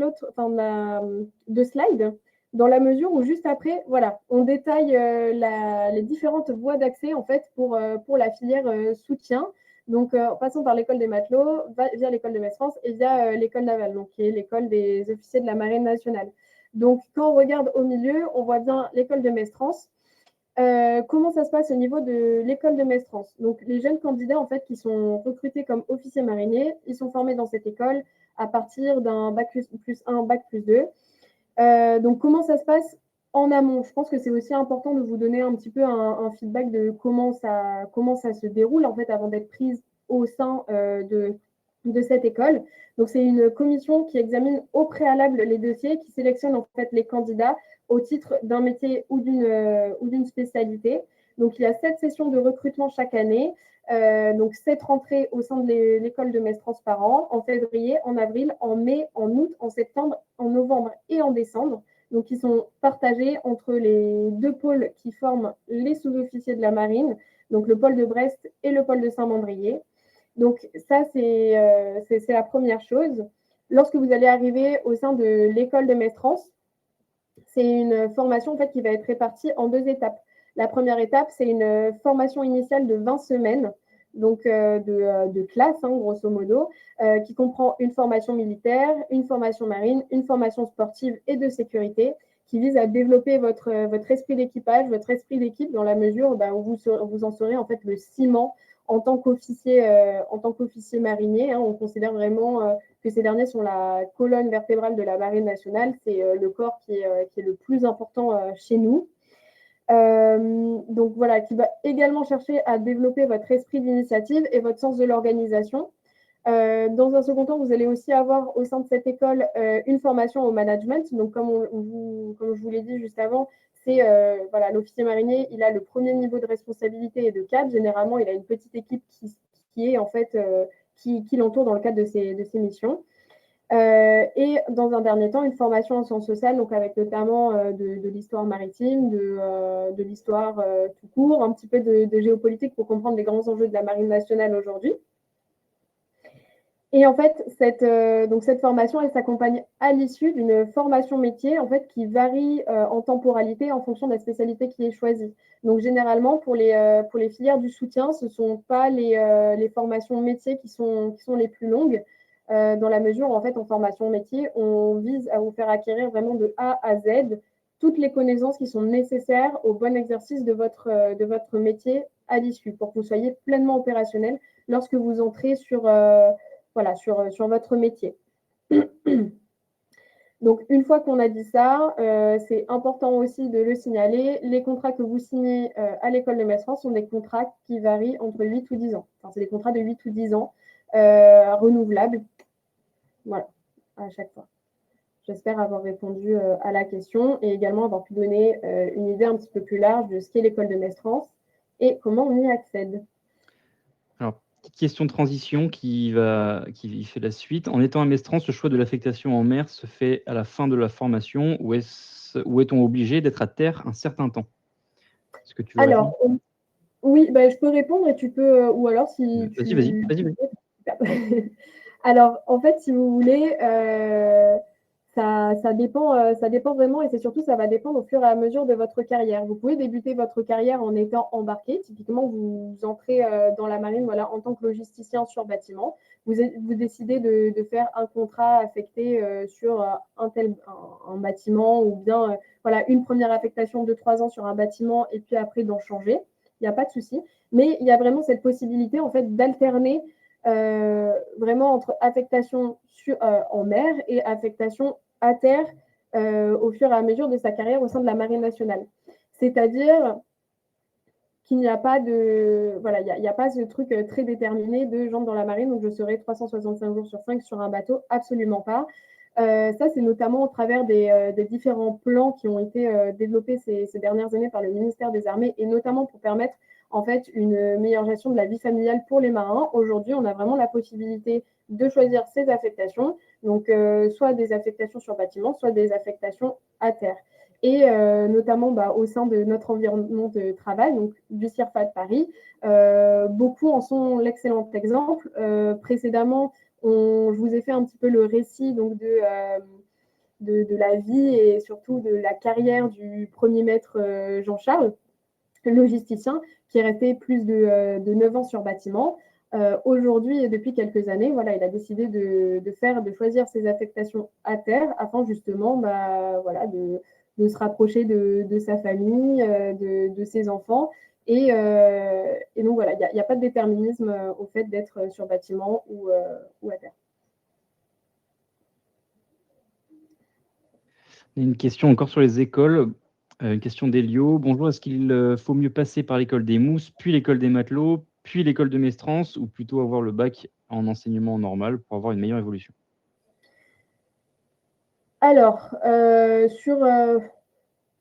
deux slides dans la mesure où juste après, voilà, on détaille les différentes voies d'accès en fait pour la filière soutien. Donc, en passant par l'école des matelots, via l'école de Metz-France et via l'école navale, donc qui est l'école des officiers de la Marine nationale. Donc, quand on regarde au milieu, on voit bien l'école de Metz-France. Comment ça se passe au niveau de l'école de Metz-France? Donc, les jeunes candidats en fait qui sont recrutés comme officiers mariniers, ils sont formés dans cette école à partir d'un bac plus 1, bac plus 2. Donc, comment ça se passe en amont? Je pense que c'est aussi important de vous donner un petit peu un feedback de comment ça se déroule en fait avant d'être prise au sein de cette école. Donc, c'est une commission qui examine au préalable les dossiers, qui sélectionne en fait les candidats au titre d'un métier ou d'une spécialité. Donc, il y a 7 sessions de recrutement chaque année. Donc 7 rentrées au sein de l'école de Metz-France par an, en février, en avril, en mai, en août, en septembre, en novembre et en décembre. Donc, ils sont partagés entre les 2 pôles qui forment les sous-officiers de la marine, donc le pôle de Brest et le pôle de Saint-Mandrier. Donc, ça, c'est la première chose. Lorsque vous allez arriver au sein de l'école de Metz-France, c'est une formation en fait, qui va être répartie en 2 étapes. La première étape, c'est une formation initiale de 20 semaines, donc de classe, hein, grosso modo, qui comprend une formation militaire, une formation marine, une formation sportive et de sécurité, qui vise à développer votre esprit d'équipage, votre esprit d'équipe, dans la mesure où vous en serez en fait le ciment en tant qu'officier marinier. Hein. On considère vraiment que ces derniers sont la colonne vertébrale de la Marine nationale. C'est le corps qui est le plus important chez nous. Donc voilà, qui va également chercher à développer votre esprit d'initiative et votre sens de l'organisation. Dans un second temps, vous allez aussi avoir au sein de cette école une formation au management. Donc, comme je vous l'ai dit juste avant, c'est voilà, l'officier marinier, il a le premier niveau de responsabilité et de cadre. Généralement, il a une petite équipe qui est en fait qui l'entoure dans le cadre de ses missions. Et dans un dernier temps, une formation en sciences sociales, donc avec notamment de l'histoire maritime, de l'histoire tout court, un petit peu de géopolitique pour comprendre les grands enjeux de la marine nationale aujourd'hui. Et en fait, cette formation, elle s'accompagne à l'issue d'une formation métier en fait, qui varie en temporalité en fonction de la spécialité qui est choisie. Donc, généralement, pour les filières du soutien, ce ne sont pas les formations métiers qui sont les plus longues, dans la mesure où, en fait, en formation métier, on vise à vous faire acquérir vraiment de A à Z toutes les connaissances qui sont nécessaires au bon exercice de votre métier à l'issue, pour que vous soyez pleinement opérationnel lorsque vous entrez sur votre métier. Donc, une fois qu'on a dit ça, c'est important aussi de le signaler. Les contrats que vous signez à l'école de Metz-France sont des contrats qui varient entre 8 ou 10 ans. Enfin, c'est des contrats de 8 ou 10 ans renouvelables. Voilà, à chaque fois. J'espère avoir répondu à la question et également avoir pu donner une idée un petit peu plus large de ce qu'est l'école de Metz-France et comment on y accède. Alors, petite question de transition qui fait la suite. En étant à Metz-France, le choix de l'affectation en mer se fait à la fin de la formation ou est-on obligé d'être à terre un certain temps? Est-ce que tu veux répondre? Alors, oui, je peux répondre et tu peux, ou alors si tu... Vas-y. Alors, en fait, si vous voulez, ça dépend vraiment et c'est surtout, ça va dépendre au fur et à mesure de votre carrière. Vous pouvez débuter votre carrière en étant embarqué. Typiquement, vous entrez dans la marine voilà, en tant que logisticien sur bâtiment. Vous décidez de faire un contrat affecté sur un bâtiment ou bien voilà, une première affectation de 3 ans sur un bâtiment et puis après d'en changer. Il n'y a pas de souci. Mais il y a vraiment cette possibilité en fait d'alterner vraiment entre affectation en mer et affectation à terre au fur et à mesure de sa carrière au sein de la Marine nationale. C'est-à-dire qu'il n'y a pas il n'y a pas ce truc très déterminé de j'entre dans la marine, donc je serai 365 jours sur 5 sur un bateau, absolument pas. Ça, c'est notamment au travers des différents plans qui ont été développés ces dernières années par le ministère des Armées et notamment pour permettre en fait une meilleure gestion de la vie familiale pour les marins. Aujourd'hui, on a vraiment la possibilité de choisir ses affectations, donc soit des affectations sur bâtiment, soit des affectations à terre. Et notamment au sein de notre environnement de travail, donc du CIRFA de Paris, beaucoup en sont l'excellent exemple. Précédemment, je vous ai fait un petit peu le récit donc, de la vie et surtout de la carrière du premier maître Jean-Charles, logisticien, qui est resté plus de 9 ans sur bâtiment. Aujourd'hui et depuis quelques années, voilà, il a décidé de choisir ses affectations à terre afin justement voilà, de se rapprocher de sa famille, de ses enfants. Et donc voilà, il n'y a pas de déterminisme au fait d'être sur bâtiment ou à terre. Une question encore sur les écoles. Une question d'Elio. Bonjour, est-ce qu'il faut mieux passer par l'école des Mousses, puis l'école des Matelots, puis l'école de Mestrance, ou plutôt avoir le bac en enseignement normal pour avoir une meilleure évolution? Alors,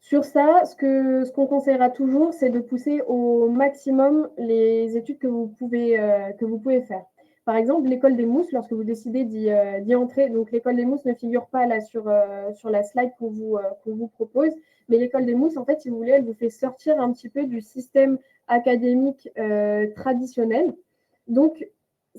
sur ça, ce qu'on conseillera toujours, c'est de pousser au maximum les études que vous pouvez faire. Par exemple, l'école des Mousses, lorsque vous décidez d'y entrer, donc l'école des Mousses ne figure pas là sur la slide qu'on vous propose, mais l'école des Mousses, en fait, si vous voulez, elle vous fait sortir un petit peu du système académique traditionnel. Donc,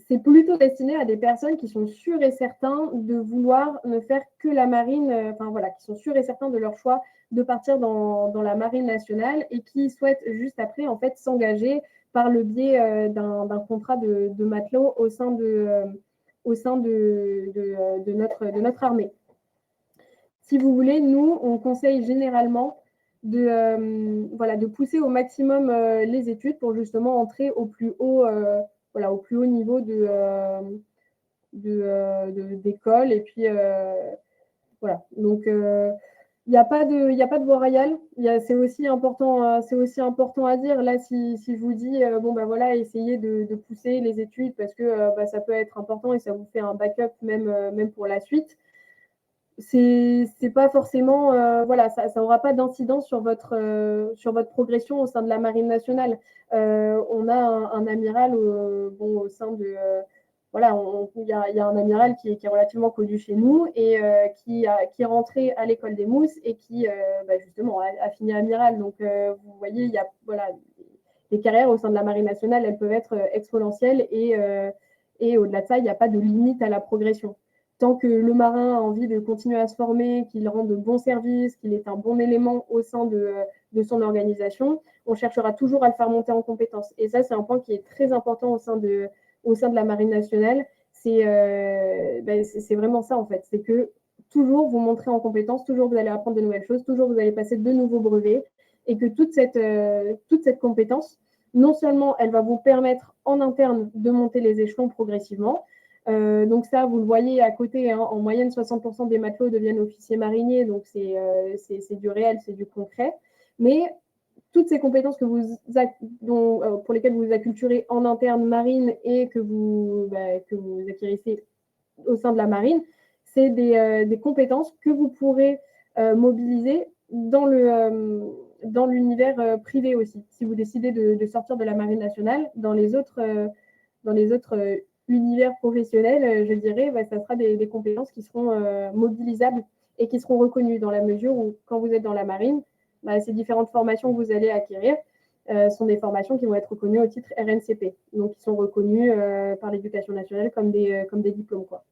c'est plutôt destiné à des personnes qui sont sûres et certains de vouloir ne faire que la marine, enfin voilà, qui sont sûrs et certains de leur choix de partir dans la marine nationale et qui souhaitent juste après en fait s'engager par le biais d'un contrat de matelot au sein de notre armée. Si vous voulez, nous, on conseille généralement de pousser au maximum les études pour justement entrer au plus haut niveau d'école. Et puis, voilà. Donc, il n'y a pas de voie royale. C'est aussi important à dire. Là, si je vous dis, voilà, essayez de pousser les études parce que ça peut être important et ça vous fait un backup même pour la suite. C'est pas forcément, ça n'aura pas d'incidence sur votre progression au sein de la Marine nationale. On a un amiral au sein de voilà, il y a un amiral qui est relativement connu chez nous et qui est rentré à l'école des Mousses et qui justement a fini amiral. Donc vous voyez, il y a voilà, les carrières au sein de la Marine nationale, elles peuvent être exponentielles et au-delà de ça, il n'y a pas de limite à la progression. Tant que le marin a envie de continuer à se former, qu'il rend de bons services, qu'il est un bon élément au sein de son organisation, on cherchera toujours à le faire monter en compétences. Et ça, c'est un point qui est très important au sein de la Marine nationale. C'est vraiment ça, en fait. C'est que toujours vous montrez en compétences, toujours vous allez apprendre de nouvelles choses, toujours vous allez passer de nouveaux brevets, et que toute cette compétence, non seulement elle va vous permettre en interne de monter les échelons progressivement, donc ça, vous le voyez à côté, hein, en moyenne, 60% des matelots deviennent officiers mariniers, donc c'est du réel, c'est du concret. Mais toutes ces compétences pour lesquelles vous vous acculturez en interne marine et que vous acquérissez au sein de la marine, c'est des compétences que vous pourrez mobiliser dans l'univers privé aussi. Si vous décidez de sortir de la marine nationale, dans les autres univers professionnels, je dirais, ça sera des compétences qui seront mobilisables et qui seront reconnues dans la mesure où, quand vous êtes dans la marine, ces différentes formations que vous allez acquérir sont des formations qui vont être reconnues au titre RNCP, donc qui sont reconnues par l'éducation nationale comme des diplômes, quoi.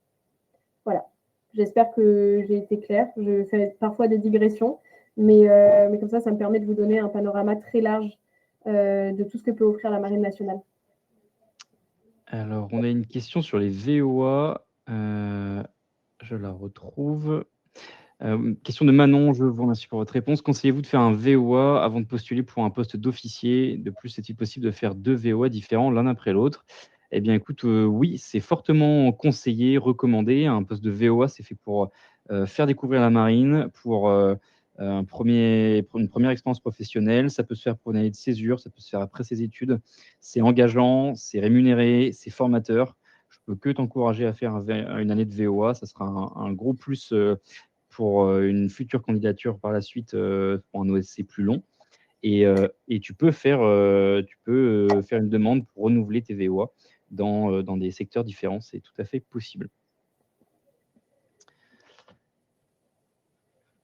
Voilà. J'espère que j'ai été claire. Je fais parfois des digressions, mais comme ça me permet de vous donner un panorama très large de tout ce que peut offrir la Marine nationale. Alors, on a une question sur les VOA. Je la retrouve. Question de Manon, je vous remercie pour votre réponse. Conseillez-vous de faire un VOA avant de postuler pour un poste d'officier? De plus, est-il possible de faire 2 VOA différents l'un après l'autre? Eh bien, écoute, oui, c'est fortement conseillé, recommandé. Un poste de VOA, c'est fait pour faire découvrir la marine, pour une première expérience professionnelle. Ça peut se faire pour une année de césure, ça peut se faire après ses études. C'est engageant, c'est rémunéré, c'est formateur. Je peux que t'encourager à faire une année de VOA. Ça sera un gros plus pour une future candidature par la suite pour un OSC plus long. Et tu peux faire une demande pour renouveler tes VOA dans des secteurs différents. C'est tout à fait possible.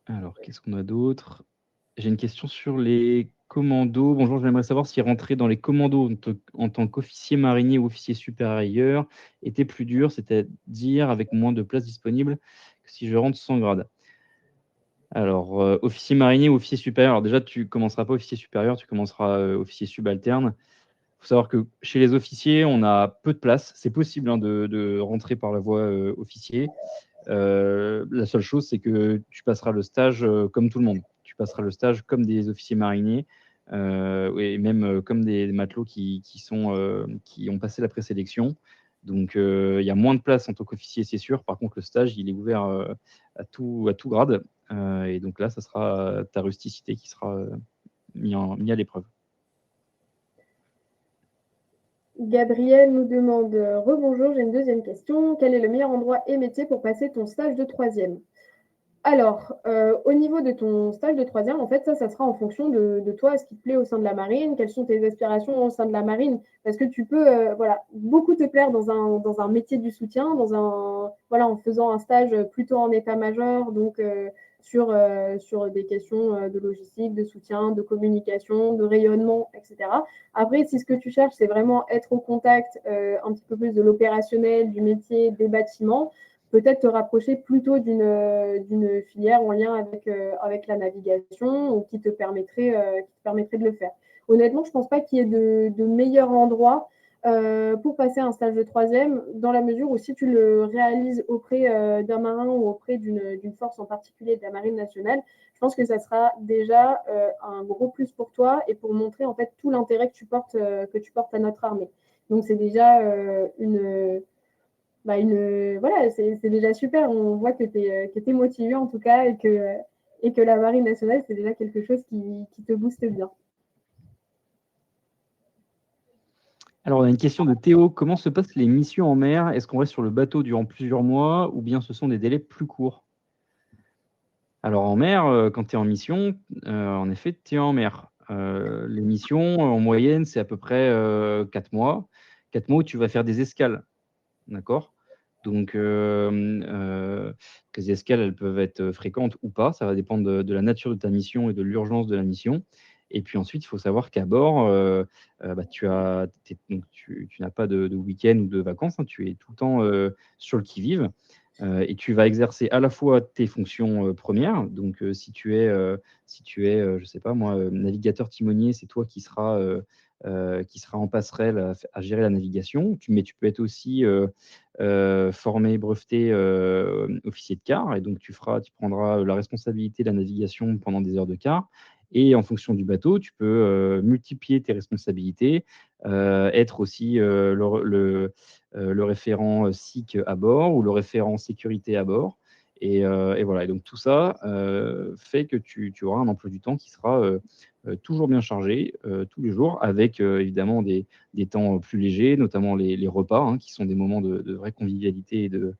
Alors, qu'est-ce qu'on a d'autre? J'ai une question sur les commandos. Bonjour, j'aimerais savoir si rentrer dans les commandos en tant qu'officier marinier ou officier supérieur était plus dur, c'est-à-dire avec moins de places disponibles que si je rentre sans grade. Alors, officier marinier ou officier supérieur. Alors déjà, tu commenceras pas officier supérieur, tu commenceras officier subalterne. Il faut savoir que chez les officiers, on a peu de place. C'est possible hein, de rentrer par la voie officier. La seule chose, c'est que tu passeras le stage comme tout le monde. Tu passeras le stage comme des officiers mariniers et même comme des matelots qui ont passé la présélection. Donc, il y a moins de place en tant qu'officier, c'est sûr. Par contre, le stage, il est ouvert à tout grade. Et donc là, ça sera ta rusticité qui sera mis à l'épreuve. Gabriel nous demande rebonjour, j'ai une deuxième question. Quel est le meilleur endroit et métier pour passer ton stage de troisième? Alors, au niveau de ton stage de troisième, en fait, ça sera en fonction de toi, ce qui te plaît au sein de la marine, quelles sont tes aspirations au sein de la marine, parce que tu peux, voilà, beaucoup te plaire dans un métier du soutien, voilà, en faisant un stage plutôt en état-major, donc sur des questions de logistique, de soutien, de communication, de rayonnement, etc. Après, si ce que tu cherches, c'est vraiment être au contact un petit peu plus de l'opérationnel, du métier, des bâtiments, peut-être te rapprocher plutôt d'une filière en lien avec la navigation ou qui te permettrait de le faire. Honnêtement, je ne pense pas qu'il y ait de meilleur endroit pour passer un stage de troisième, dans la mesure où si tu le réalises auprès d'un marin ou auprès d'une force en particulier de la Marine nationale, je pense que ça sera déjà un gros plus pour toi et pour montrer en fait tout l'intérêt que tu portes à notre armée. Donc c'est déjà voilà, c'est déjà super. On voit que tu es motivé en tout cas et que la Marine nationale, c'est déjà quelque chose qui te booste bien. Alors, on a une question de Théo. Comment se passent les missions en mer? Est-ce qu'on reste sur le bateau durant plusieurs mois ou bien ce sont des délais plus courts? Alors, en mer, quand tu es en mission, en effet, tu es en mer. Les missions, en moyenne, c'est à peu près 4 mois. 4 mois où tu vas faire des escales. D'accord? Donc, les escales, elles peuvent être fréquentes ou pas. Ça va dépendre de la nature de ta mission et de l'urgence de la mission. Et puis ensuite, il faut savoir qu'à bord, bah, tu n'as pas de week-end ou de vacances, hein. Tu es tout le temps sur le qui-vive. Et tu vas exercer à la fois tes fonctions premières. Donc, si tu es je sais pas moi, navigateur timonier, c'est toi qui sera en passerelle à gérer la navigation. Mais tu peux être aussi formé, breveté officier de quart. Et donc, tu prendras la responsabilité de la navigation pendant des heures de quart. Et en fonction du bateau, tu peux multiplier tes responsabilités, être aussi le référent SIC à bord ou le référent sécurité à bord. Et voilà. Et donc, tout ça fait que tu auras un emploi du temps qui sera toujours bien chargé tous les jours, avec évidemment des temps plus légers, notamment les repas, hein, qui sont des moments de vraie convivialité et de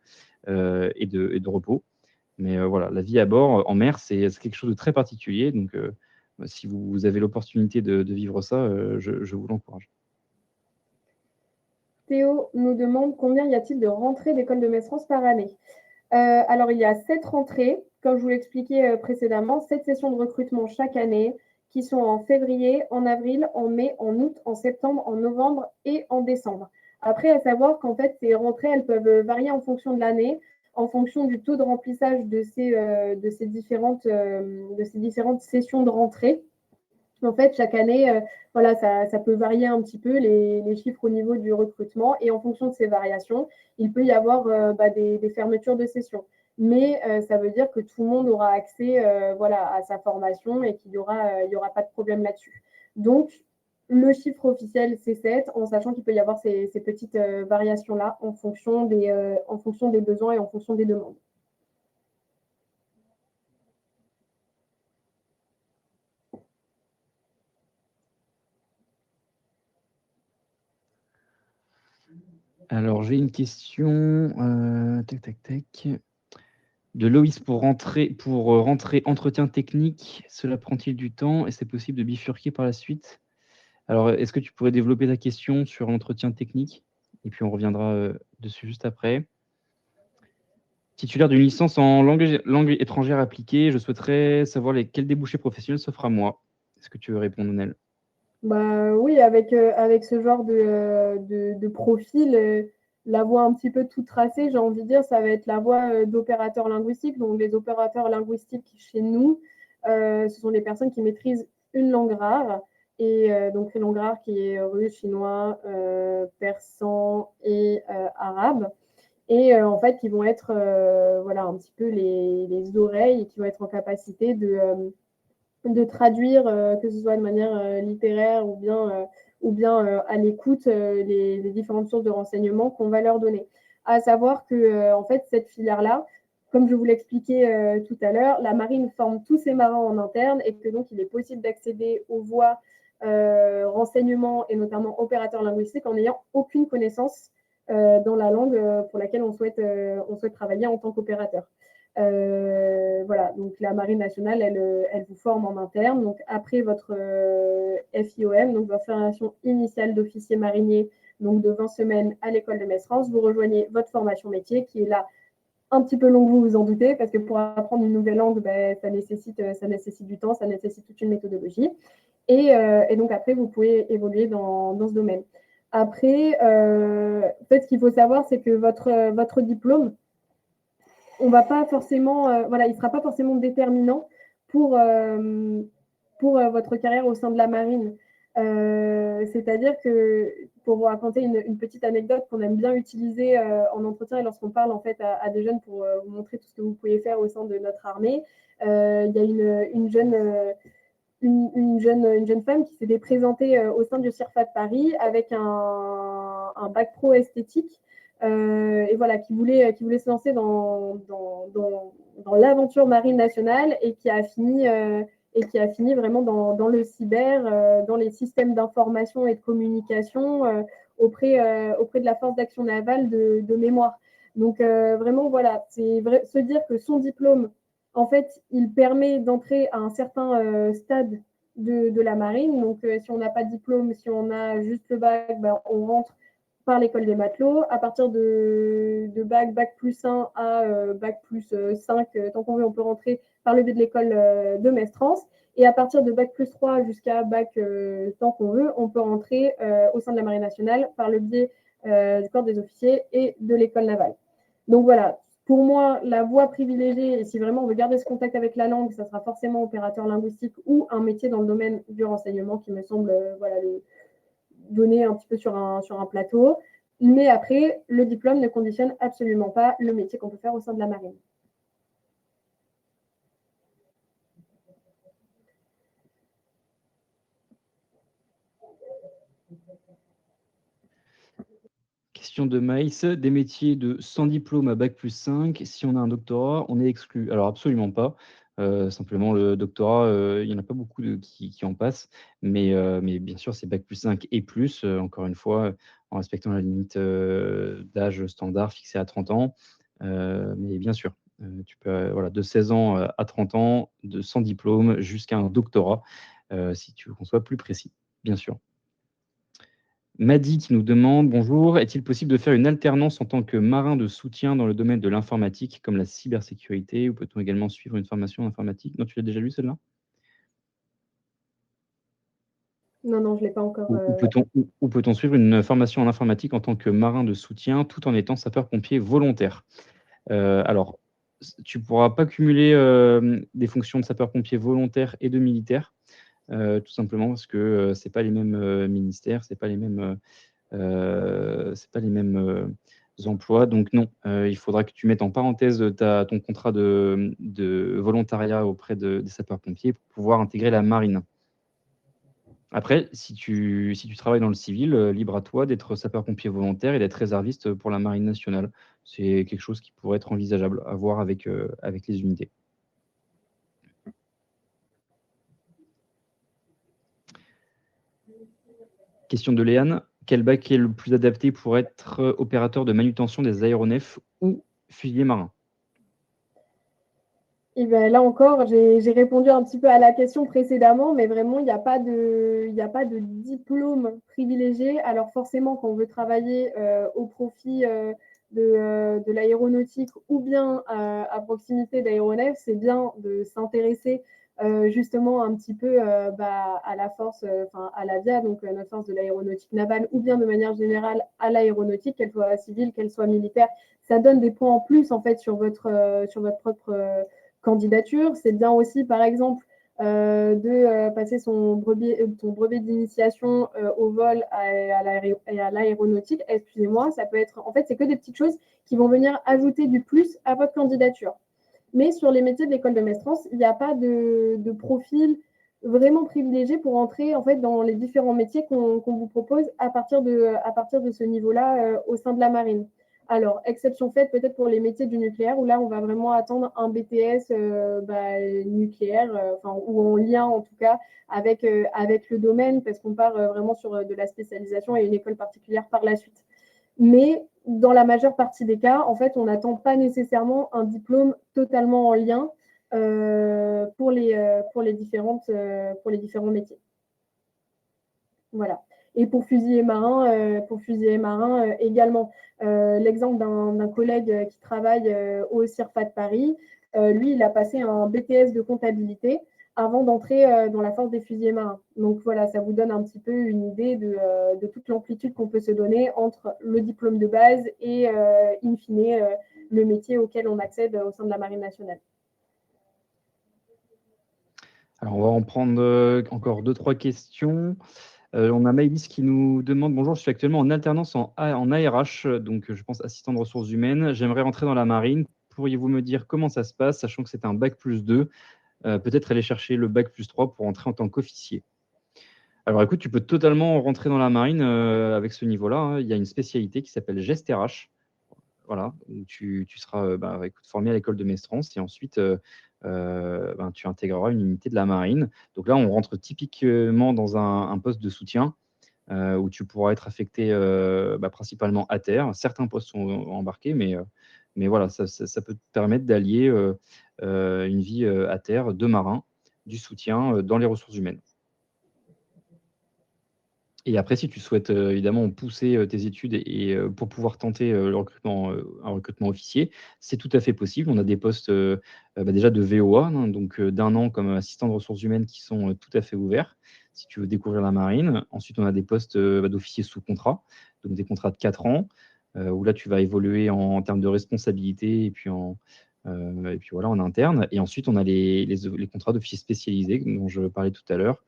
repos. Mais voilà, la vie à bord, en mer, c'est quelque chose de très particulier. Donc, si vous avez l'opportunité de vivre ça, je vous l'encourage. Théo nous demande combien y a-t-il de rentrées d'école de maître France par année? Alors, il y a 7 rentrées, comme je vous l'expliquais précédemment, 7 sessions de recrutement chaque année qui sont en février, en avril, en mai, en août, en septembre, en novembre et en décembre. Après, à savoir qu'en fait, ces rentrées, elles peuvent varier en fonction de l'année, en fonction du taux de remplissage de ces différentes sessions de rentrée. En fait, chaque année, voilà, ça peut varier un petit peu les chiffres au niveau du recrutement. Et en fonction de ces variations, il peut y avoir des fermetures de sessions. Mais ça veut dire que tout le monde aura accès voilà, à sa formation et qu'il n'y aura pas de problème là-dessus. Donc, le chiffre officiel, c'est 7, en sachant qu'il peut y avoir ces petites variations-là en fonction des besoins et en fonction des demandes. Alors, j'ai une question. Tac, tac, tac. De Loïs pour rentrer entretien technique, cela prend-il du temps et c'est possible de bifurquer par la suite? Alors, est-ce que tu pourrais développer ta question sur l'entretien technique? Et puis, on reviendra dessus juste après. Titulaire d'une licence en langue étrangère appliquée, je souhaiterais savoir quels débouchés professionnels s'offrent à moi. Est-ce que tu veux répondre, Nel? Bah oui, avec ce genre de profil, la voie un petit peu toute tracée, j'ai envie de dire, ça va être la voie d'opérateurs linguistiques. Donc, les opérateurs linguistiques chez nous, ce sont les personnes qui maîtrisent une langue rare. Et donc, une langue rare qui est russe, chinois, persan et arabe. Et en fait, qui vont être voilà, un petit peu les oreilles et qui vont être en capacité de traduire, que ce soit de manière littéraire ou bien à l'écoute, les différentes sources de renseignements qu'on va leur donner. À savoir que, en fait, cette filière-là, comme je vous l'expliquais tout à l'heure, la marine forme tous ses marins en interne et que donc il est possible d'accéder aux voies renseignements et notamment opérateurs linguistiques en n'ayant aucune connaissance dans la langue pour laquelle on souhaite travailler en tant qu'opérateur. Voilà, donc la Marine nationale, elle vous forme en interne. Donc après votre FIOM, donc votre formation initiale d'officier marinier, donc de 20 semaines à l'école de Metz-France, vous rejoignez votre formation métier qui est là un petit peu longue, vous vous en doutez, parce que pour apprendre une nouvelle langue, ben, ça nécessite du temps, ça nécessite toute une méthodologie. Et donc après, vous pouvez évoluer dans ce domaine. Après, en fait, ce qu'il faut savoir, c'est que votre diplôme, on va pas forcément, voilà, il ne sera pas forcément déterminant pour votre carrière au sein de la marine. C'est-à-dire que, pour vous raconter une petite anecdote qu'on aime bien utiliser en entretien et lorsqu'on parle en fait à des jeunes pour vous montrer tout ce que vous pouvez faire au sein de notre armée, il y a une jeune femme qui s'était présentée au sein du CIRFA de Paris avec un bac pro esthétique et voilà, qui voulait se lancer dans l'aventure marine nationale et qui a fini vraiment dans le cyber, dans les systèmes d'information et de communication auprès de la force d'action navale de mémoire. Donc vraiment, voilà, c'est se dire que son diplôme, en fait, il permet d'entrer à un certain stade de la marine. Donc, si on n'a pas de diplôme, si on a juste le bac, ben, on rentre par l'école des matelots. À partir de bac plus 1 à bac plus 5, tant qu'on veut, on peut rentrer par le biais de l'école de Metz-France. Et à partir de bac plus 3 jusqu'à bac tant qu'on veut, on peut rentrer au sein de la Marine nationale par le biais du corps des officiers et de l'école navale. Donc voilà, pour moi, la voie privilégiée, et si vraiment on veut garder ce contact avec la langue, ça sera forcément opérateur linguistique ou un métier dans le domaine du renseignement qui me semble voilà, donné un petit peu sur un plateau. Mais après, le diplôme ne conditionne absolument pas le métier qu'on peut faire au sein de la marine. Question de Maïs, des métiers de sans diplôme à bac plus 5, si on a un doctorat, on est exclu. Alors absolument pas. Simplement, le doctorat, il n'y en a pas beaucoup qui en passent, mais bien sûr, c'est bac plus 5 et plus, encore une fois, en respectant la limite d'âge standard fixée à 30 ans. Mais bien sûr, tu peux, voilà, de 16 ans à 30 ans, sans diplôme jusqu'à un doctorat, si tu veux qu'on soit plus précis, bien sûr. Madi qui nous demande: «Bonjour, est-il possible de faire une alternance en tant que marin de soutien dans le domaine de l'informatique, comme la cybersécurité? Ou peut-on également suivre une formation en informatique?» Non, tu l'as déjà lu celle-là? Non, je ne l'ai pas encore. Ou peut-on suivre une formation en informatique en tant que marin de soutien, tout en étant sapeur-pompier volontaire? Alors, tu ne pourras pas cumuler, des fonctions de sapeur-pompier volontaire et de militaire, tout simplement parce que, c'est pas les mêmes, ministères, c'est pas les mêmes, emplois, donc non, il faudra que tu mettes en parenthèse, ton contrat de volontariat auprès des sapeurs-pompiers pour pouvoir intégrer la marine. Après, si tu travailles dans le civil, libre à toi d'être sapeur-pompier volontaire et d'être réserviste, pour la marine nationale. C'est quelque chose qui pourrait être envisageable à voir avec les unités. Question de Léane: «Quel bac est le plus adapté pour être, opérateur de manutention des aéronefs ou fusilier marin?» Et ben là encore, j'ai répondu un petit peu à la question précédemment, mais vraiment, il n'y a pas de diplôme privilégié. Alors forcément, quand on veut travailler au profit de l'aéronautique ou bien à proximité d'aéronefs, c'est bien de s'intéresser justement un petit peu à la force, à l'AVIA, donc notre force de l'aéronautique navale, ou bien de manière générale à l'aéronautique, qu'elle soit civile, qu'elle soit militaire. Ça donne des points en plus en fait sur votre propre candidature. C'est bien aussi, par exemple, de passer ton brevet d'initiation au vol et à l'aéronautique. Excusez-moi, ça peut être, en fait, c'est que des petites choses qui vont venir ajouter du plus à votre candidature. Mais sur les métiers de l'école de Mestrance, il n'y a pas de profil vraiment privilégié pour entrer en fait dans les différents métiers qu'on vous propose à partir de ce niveau-là au sein de la marine. Alors, exception faite peut-être pour les métiers du nucléaire, où là, on va vraiment attendre un BTS nucléaire, ou en lien en tout cas avec le domaine, parce qu'on part vraiment sur de la spécialisation et une école particulière par la suite. Mais dans la majeure partie des cas, en fait, on n'attend pas nécessairement un diplôme totalement en lien pour les différents métiers. Voilà. Et pour fusilier marin, également, l'exemple d'un collègue qui travaille au CIRFA de Paris, lui, il a passé un BTS de comptabilité avant d'entrer dans la force des fusiliers marins. Donc voilà, ça vous donne un petit peu une idée de toute l'amplitude qu'on peut se donner entre le diplôme de base et, in fine, le métier auquel on accède au sein de la Marine nationale. Alors, on va en prendre encore 2-3 questions. On a Maëlys qui nous demande: bonjour, je suis actuellement en alternance en ARH, donc je pense assistant de ressources humaines. J'aimerais rentrer dans la marine. Pourriez-vous me dire comment ça se passe, sachant que c'est un bac+2, peut-être aller chercher le bac+3 pour entrer en tant qu'officier? Alors écoute, tu peux totalement rentrer dans la marine avec ce niveau-là, hein. Il y a une spécialité qui s'appelle GEST RH. Voilà, où tu seras écoute, formé à l'école de Mestrance et ensuite tu intégreras une unité de la marine. Donc là, on rentre typiquement dans un poste de soutien où tu pourras être affecté principalement à terre. Certains postes sont embarqués, mais voilà, ça peut te permettre d'allier une vie à terre, de marin, du soutien dans les ressources humaines. Et après, si tu souhaites évidemment pousser tes études et pour pouvoir tenter le recrutement, un recrutement officier, c'est tout à fait possible. On a des postes déjà de VOA, hein, donc d'1 an comme assistant de ressources humaines qui sont tout à fait ouverts, si tu veux découvrir la marine. Ensuite, on a des postes d'officiers sous contrat, donc des contrats de 4 ans, où là, tu vas évoluer en termes de responsabilité et puis voilà, en interne. Et ensuite, on a les contrats d'officiers spécialisés dont je parlais tout à l'heure,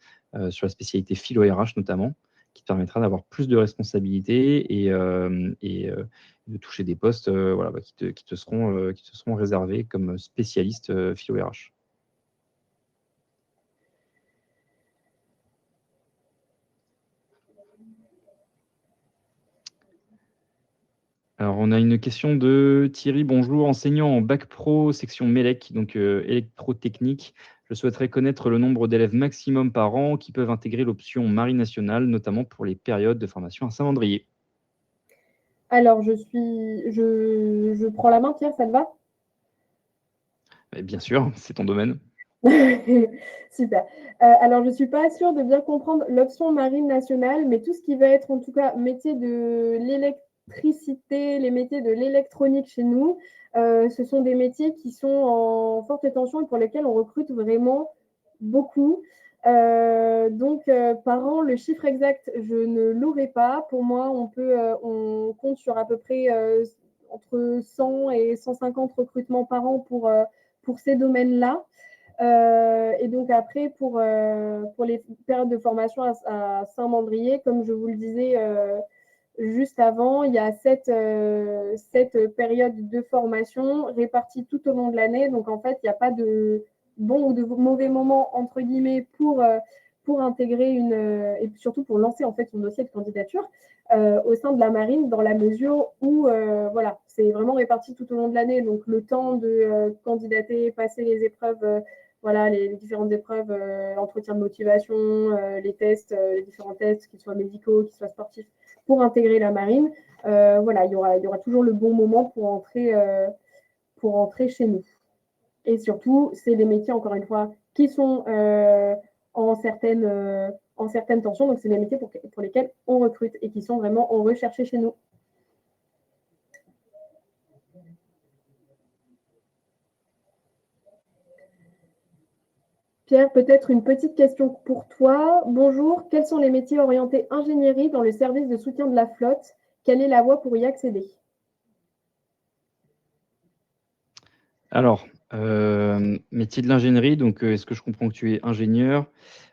sur la spécialité philo RH notamment, qui te permettra d'avoir plus de responsabilités et de toucher des postes qui te seront réservés comme spécialiste philo RH. Alors, on a une question de Thierry. Bonjour, enseignant en bac pro, section MELEC, donc électrotechnique. Je souhaiterais connaître le nombre d'élèves maximum par an qui peuvent intégrer l'option Marine nationale, notamment pour les périodes de formation à Saint-Mandrier. Alors, je prends la main, Pierre, ça te va? Bien sûr, c'est ton domaine. Super. Alors, je ne suis pas sûre de bien comprendre l'option marine nationale, mais tout ce qui va être en tout cas métier de l'électricité, les métiers de l'électronique chez nous, ce sont des métiers qui sont en forte tension et pour lesquels on recrute vraiment beaucoup. Donc, par an, le chiffre exact, je ne l'aurai pas. Pour moi, on compte sur à peu près entre 100 et 150 recrutements par an pour ces domaines-là. Et donc après, pour les périodes de formation à Saint-Mandrier, comme je vous le disais juste avant, il y a 7 périodes de formation réparties tout au long de l'année. Donc en fait, il n'y a pas de bon ou de mauvais moment, entre guillemets, pour intégrer et surtout pour lancer en fait son dossier de candidature au sein de la marine, dans la mesure où voilà, c'est vraiment réparti tout au long de l'année. Donc le temps de candidater, passer les épreuves, voilà, les différentes épreuves, l'entretien de motivation, les tests, les différents tests, qu'ils soient médicaux, qu'ils soient sportifs, pour intégrer la marine. Voilà, il y aura toujours le bon moment pour entrer chez nous. Et surtout, c'est des métiers, encore une fois, qui sont en certaines tensions. Donc, c'est des métiers pour lesquels on recrute et qui sont vraiment recherchés chez nous. Pierre, peut-être une petite question pour toi. Bonjour, quels sont les métiers orientés ingénierie dans le service de soutien de la flotte? Quelle est la voie pour y accéder? Alors, métier de l'ingénierie, donc est-ce que je comprends que tu es ingénieur?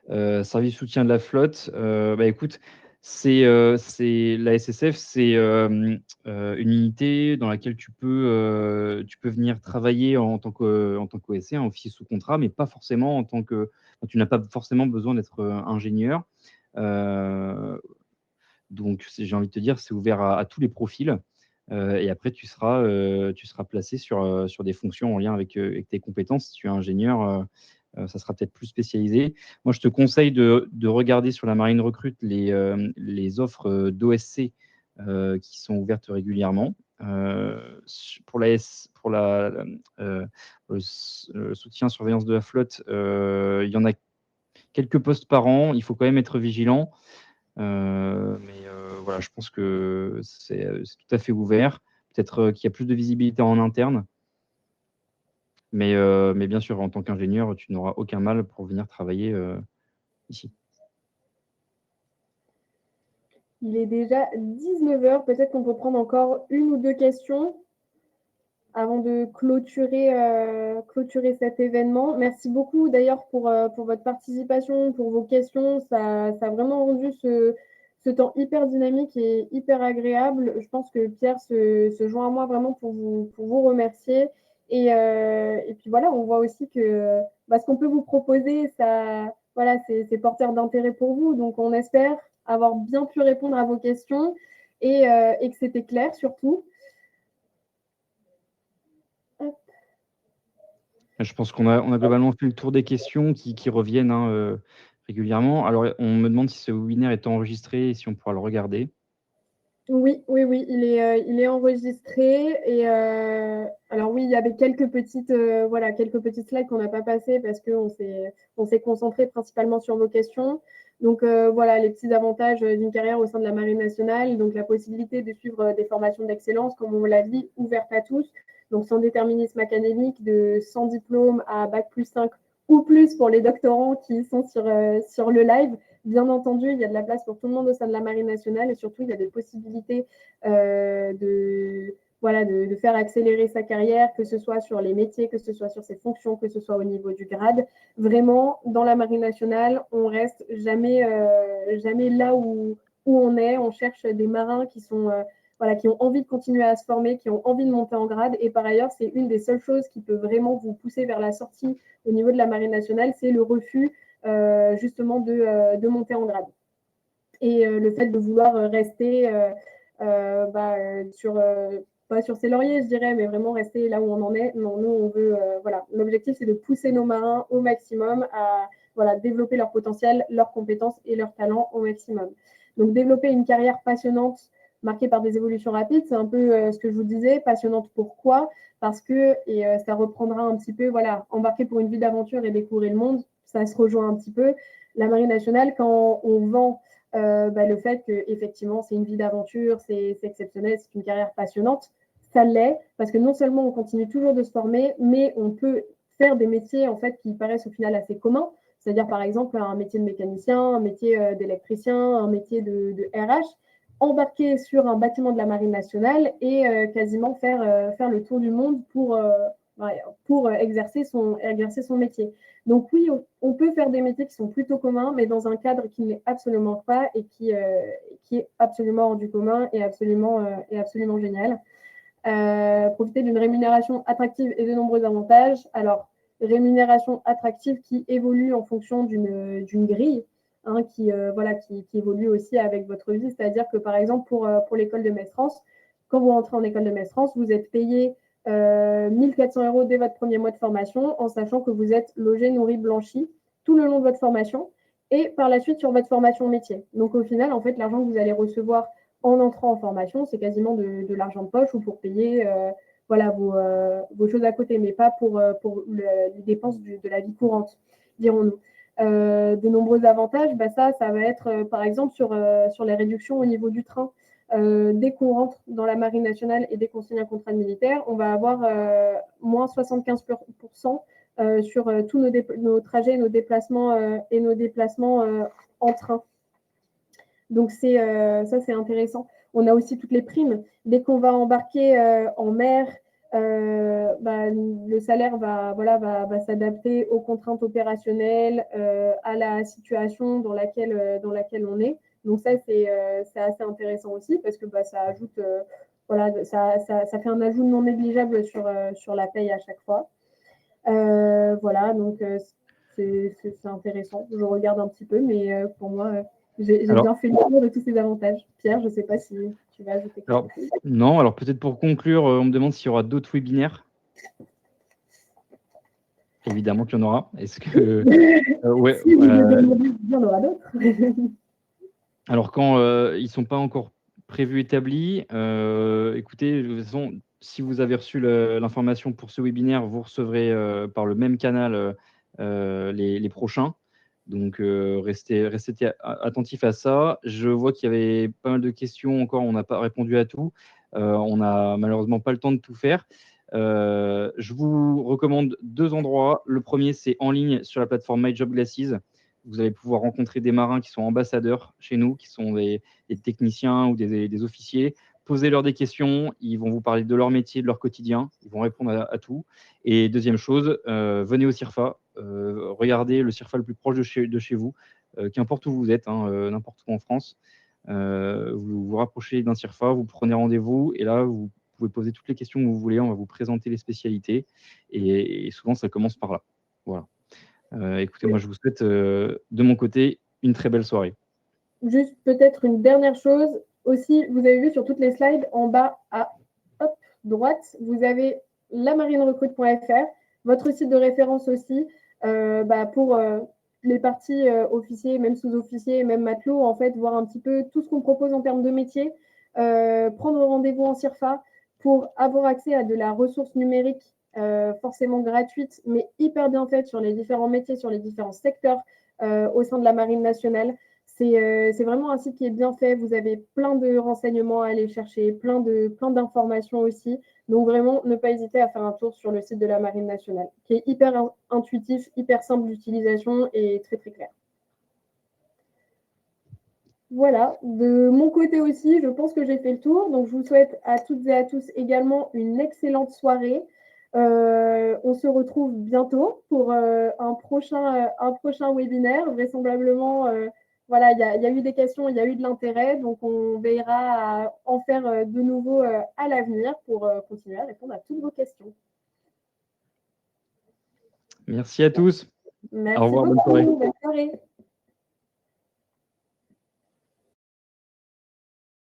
Service soutien de la flotte, bah, écoute, c'est la SSF, c'est, une unité dans laquelle tu peux venir travailler en tant qu'OSC, un officier sous contrat, mais pas forcément en tant que enfin, tu n'as pas forcément besoin d'être, ingénieur. Heu, donc j'ai envie de te dire, c'est ouvert à tous les profils, et après tu seras placé sur des fonctions en lien avec tes compétences. Si tu es ingénieur, ça sera peut-être plus spécialisé. Moi, je te conseille de regarder sur la Marine Recrute les offres, d'OSC, qui sont ouvertes régulièrement. Pour le soutien surveillance de la flotte, il y en a quelques postes par an. Il faut quand même être vigilant. Voilà, je pense que c'est tout à fait ouvert. Peut-être, qu'il y a plus de visibilité en interne, mais bien sûr, en tant qu'ingénieur, tu n'auras aucun mal pour venir travailler, ici. Il est déjà 19 h. Peut-être qu'on peut prendre encore une ou deux questions avant de clôturer cet événement. Merci beaucoup d'ailleurs pour votre participation, pour vos questions. Ça a vraiment rendu ce temps hyper dynamique et hyper agréable. Je pense que Pierre se joint à moi vraiment pour vous remercier. Et puis voilà, on voit aussi que ce qu'on peut vous proposer, ça, voilà, c'est porteur d'intérêt pour vous. Donc on espère avoir bien pu répondre à vos questions et que c'était clair surtout. Je pense qu'on a globalement fait le tour des questions qui reviennent, hein, régulièrement. Alors, on me demande si ce webinaire est enregistré et si on pourra le regarder. Oui, oui, oui, il est enregistré et alors oui, il y avait quelques petites slides qu'on n'a pas passées parce qu'on s'est concentré principalement sur vos questions. Donc voilà, les petits avantages d'une carrière au sein de la Marine nationale, donc la possibilité de suivre des formations d'excellence, comme on l'a dit, ouvertes à tous, donc sans déterminisme académique, sans diplôme à bac+5 ou plus pour les doctorants qui sont sur le live. Bien entendu, il y a de la place pour tout le monde au sein de la Marine nationale et surtout, il y a des possibilités de faire accélérer sa carrière, que ce soit sur les métiers, que ce soit sur ses fonctions, que ce soit au niveau du grade. Vraiment, dans la Marine nationale, on reste jamais là où on est. On cherche des marins qui ont envie de continuer à se former, qui ont envie de monter en grade. Et par ailleurs, c'est une des seules choses qui peut vraiment vous pousser vers la sortie au niveau de la Marine nationale, c'est le refus justement de monter en grade. Et le fait de vouloir rester pas sur ses lauriers, je dirais, mais vraiment rester là où on en est. Non, nous, on veut, voilà, l'objectif, c'est de pousser nos marins au maximum à développer leur potentiel, leurs compétences et leurs talents au maximum. Donc, développer une carrière passionnante, marquée par des évolutions rapides, c'est un peu ce que je vous disais. Passionnante, pourquoi? Parce que, et ça reprendra un petit peu, voilà, embarquer pour une vie d'aventure et découvrir le monde, ça se rejoint un petit peu. La Marine nationale, quand on vend le fait qu'effectivement, c'est une vie d'aventure, c'est exceptionnel, c'est une carrière passionnante, ça l'est, parce que non seulement on continue toujours de se former, mais on peut faire des métiers en fait qui paraissent au final assez communs, c'est-à-dire par exemple un métier de mécanicien, un métier d'électricien, un métier de RH, embarquer sur un bâtiment de la Marine nationale et quasiment faire le tour du monde pour exercer son métier. Donc oui, on peut faire des métiers qui sont plutôt communs, mais dans un cadre qui n'est absolument pas et qui est absolument hors du commun et absolument génial. Profiter d'une rémunération attractive et de nombreux avantages. Alors, rémunération attractive qui évolue en fonction d'une grille, hein, qui évolue aussi avec votre vie. C'est-à-dire que, par exemple, pour l'école de Metz France, quand vous rentrez en école de Metz France, vous êtes payé 1400 € dès votre premier mois de formation, en sachant que vous êtes logé, nourri, blanchi tout le long de votre formation et par la suite sur votre formation métier. Donc au final, en fait, l'argent que vous allez recevoir en entrant en formation, c'est quasiment de l'argent de poche ou pour payer vos choses à côté, mais pas pour les dépenses de la vie courante, dirons-nous. De nombreux avantages, ça va être par exemple sur les réductions au niveau du train. Dès qu'on rentre dans la Marine nationale et dès qu'on signe un contrat de militaire, on va avoir moins 75% sur tous nos trajets, nos déplacements en train. Donc ça, c'est intéressant. On a aussi toutes les primes. Dès qu'on va embarquer en mer, le salaire va s'adapter aux contraintes opérationnelles, à la situation dans laquelle on est. Donc ça, c'est assez intéressant aussi parce que ça ajoute, ça fait un ajout non négligeable sur la paye à chaque fois. Donc c'est intéressant. Je regarde un petit peu, mais pour moi, j'ai bien fait le tour de tous ces avantages. Pierre, je ne sais pas si tu vas ajouter quelque chose. Non, alors peut-être pour conclure, on me demande s'il y aura d'autres webinaires. Évidemment qu'il y en aura. Est-ce que ouais, si vous le demandez, il y en aura d'autres. Alors quand ils ne sont pas encore prévus, établis, écoutez, de toute façon, si vous avez reçu l'information pour ce webinaire, vous recevrez par le même canal les prochains. Donc, restez attentifs à ça. Je vois qu'il y avait pas mal de questions encore, on n'a pas répondu à tout. On n'a malheureusement pas le temps de tout faire. Je vous recommande 2 endroits. Le premier, c'est en ligne sur la plateforme My Job Glasses. Vous allez pouvoir rencontrer des marins qui sont ambassadeurs chez nous, qui sont des techniciens ou des officiers. Posez-leur des questions, ils vont vous parler de leur métier, de leur quotidien, ils vont répondre à tout. Et deuxième chose, venez au CIRFA, regardez le CIRFA le plus proche de chez vous, qu'importe où vous êtes, n'importe où en France. Vous vous rapprochez d'un CIRFA, vous prenez rendez-vous, et là, vous pouvez poser toutes les questions que vous voulez, on va vous présenter les spécialités, et souvent, ça commence par là. Voilà. Écoutez, moi, je vous souhaite, de mon côté, une très belle soirée. Juste peut-être une dernière chose. Aussi, vous avez vu sur toutes les slides, en bas à droite, vous avez lamarinerecrute.fr, votre site de référence aussi, pour les parties officiers, même sous-officiers, même matelots, en fait, voir un petit peu tout ce qu'on propose en termes de métier, prendre rendez-vous en CIRFA pour avoir accès à de la ressource numérique forcément gratuite, mais hyper bien faite sur les différents métiers, sur les différents secteurs au sein de la Marine nationale. C'est vraiment un site qui est bien fait. Vous avez plein de renseignements à aller chercher, plein d'informations aussi. Donc vraiment, ne pas hésiter à faire un tour sur le site de la Marine nationale, qui est hyper intuitif, hyper simple d'utilisation et très très clair. Voilà, de mon côté aussi, je pense que j'ai fait le tour. Donc je vous souhaite à toutes et à tous également une excellente soirée. On se retrouve bientôt pour un prochain webinaire, vraisemblablement. Voilà, il y a eu des questions, il y a eu de l'intérêt, donc on veillera à en faire de nouveau à l'avenir pour continuer à répondre à toutes vos questions. Merci à tous. Merci Au revoir, beaucoup. bonne soirée. Bonne soirée.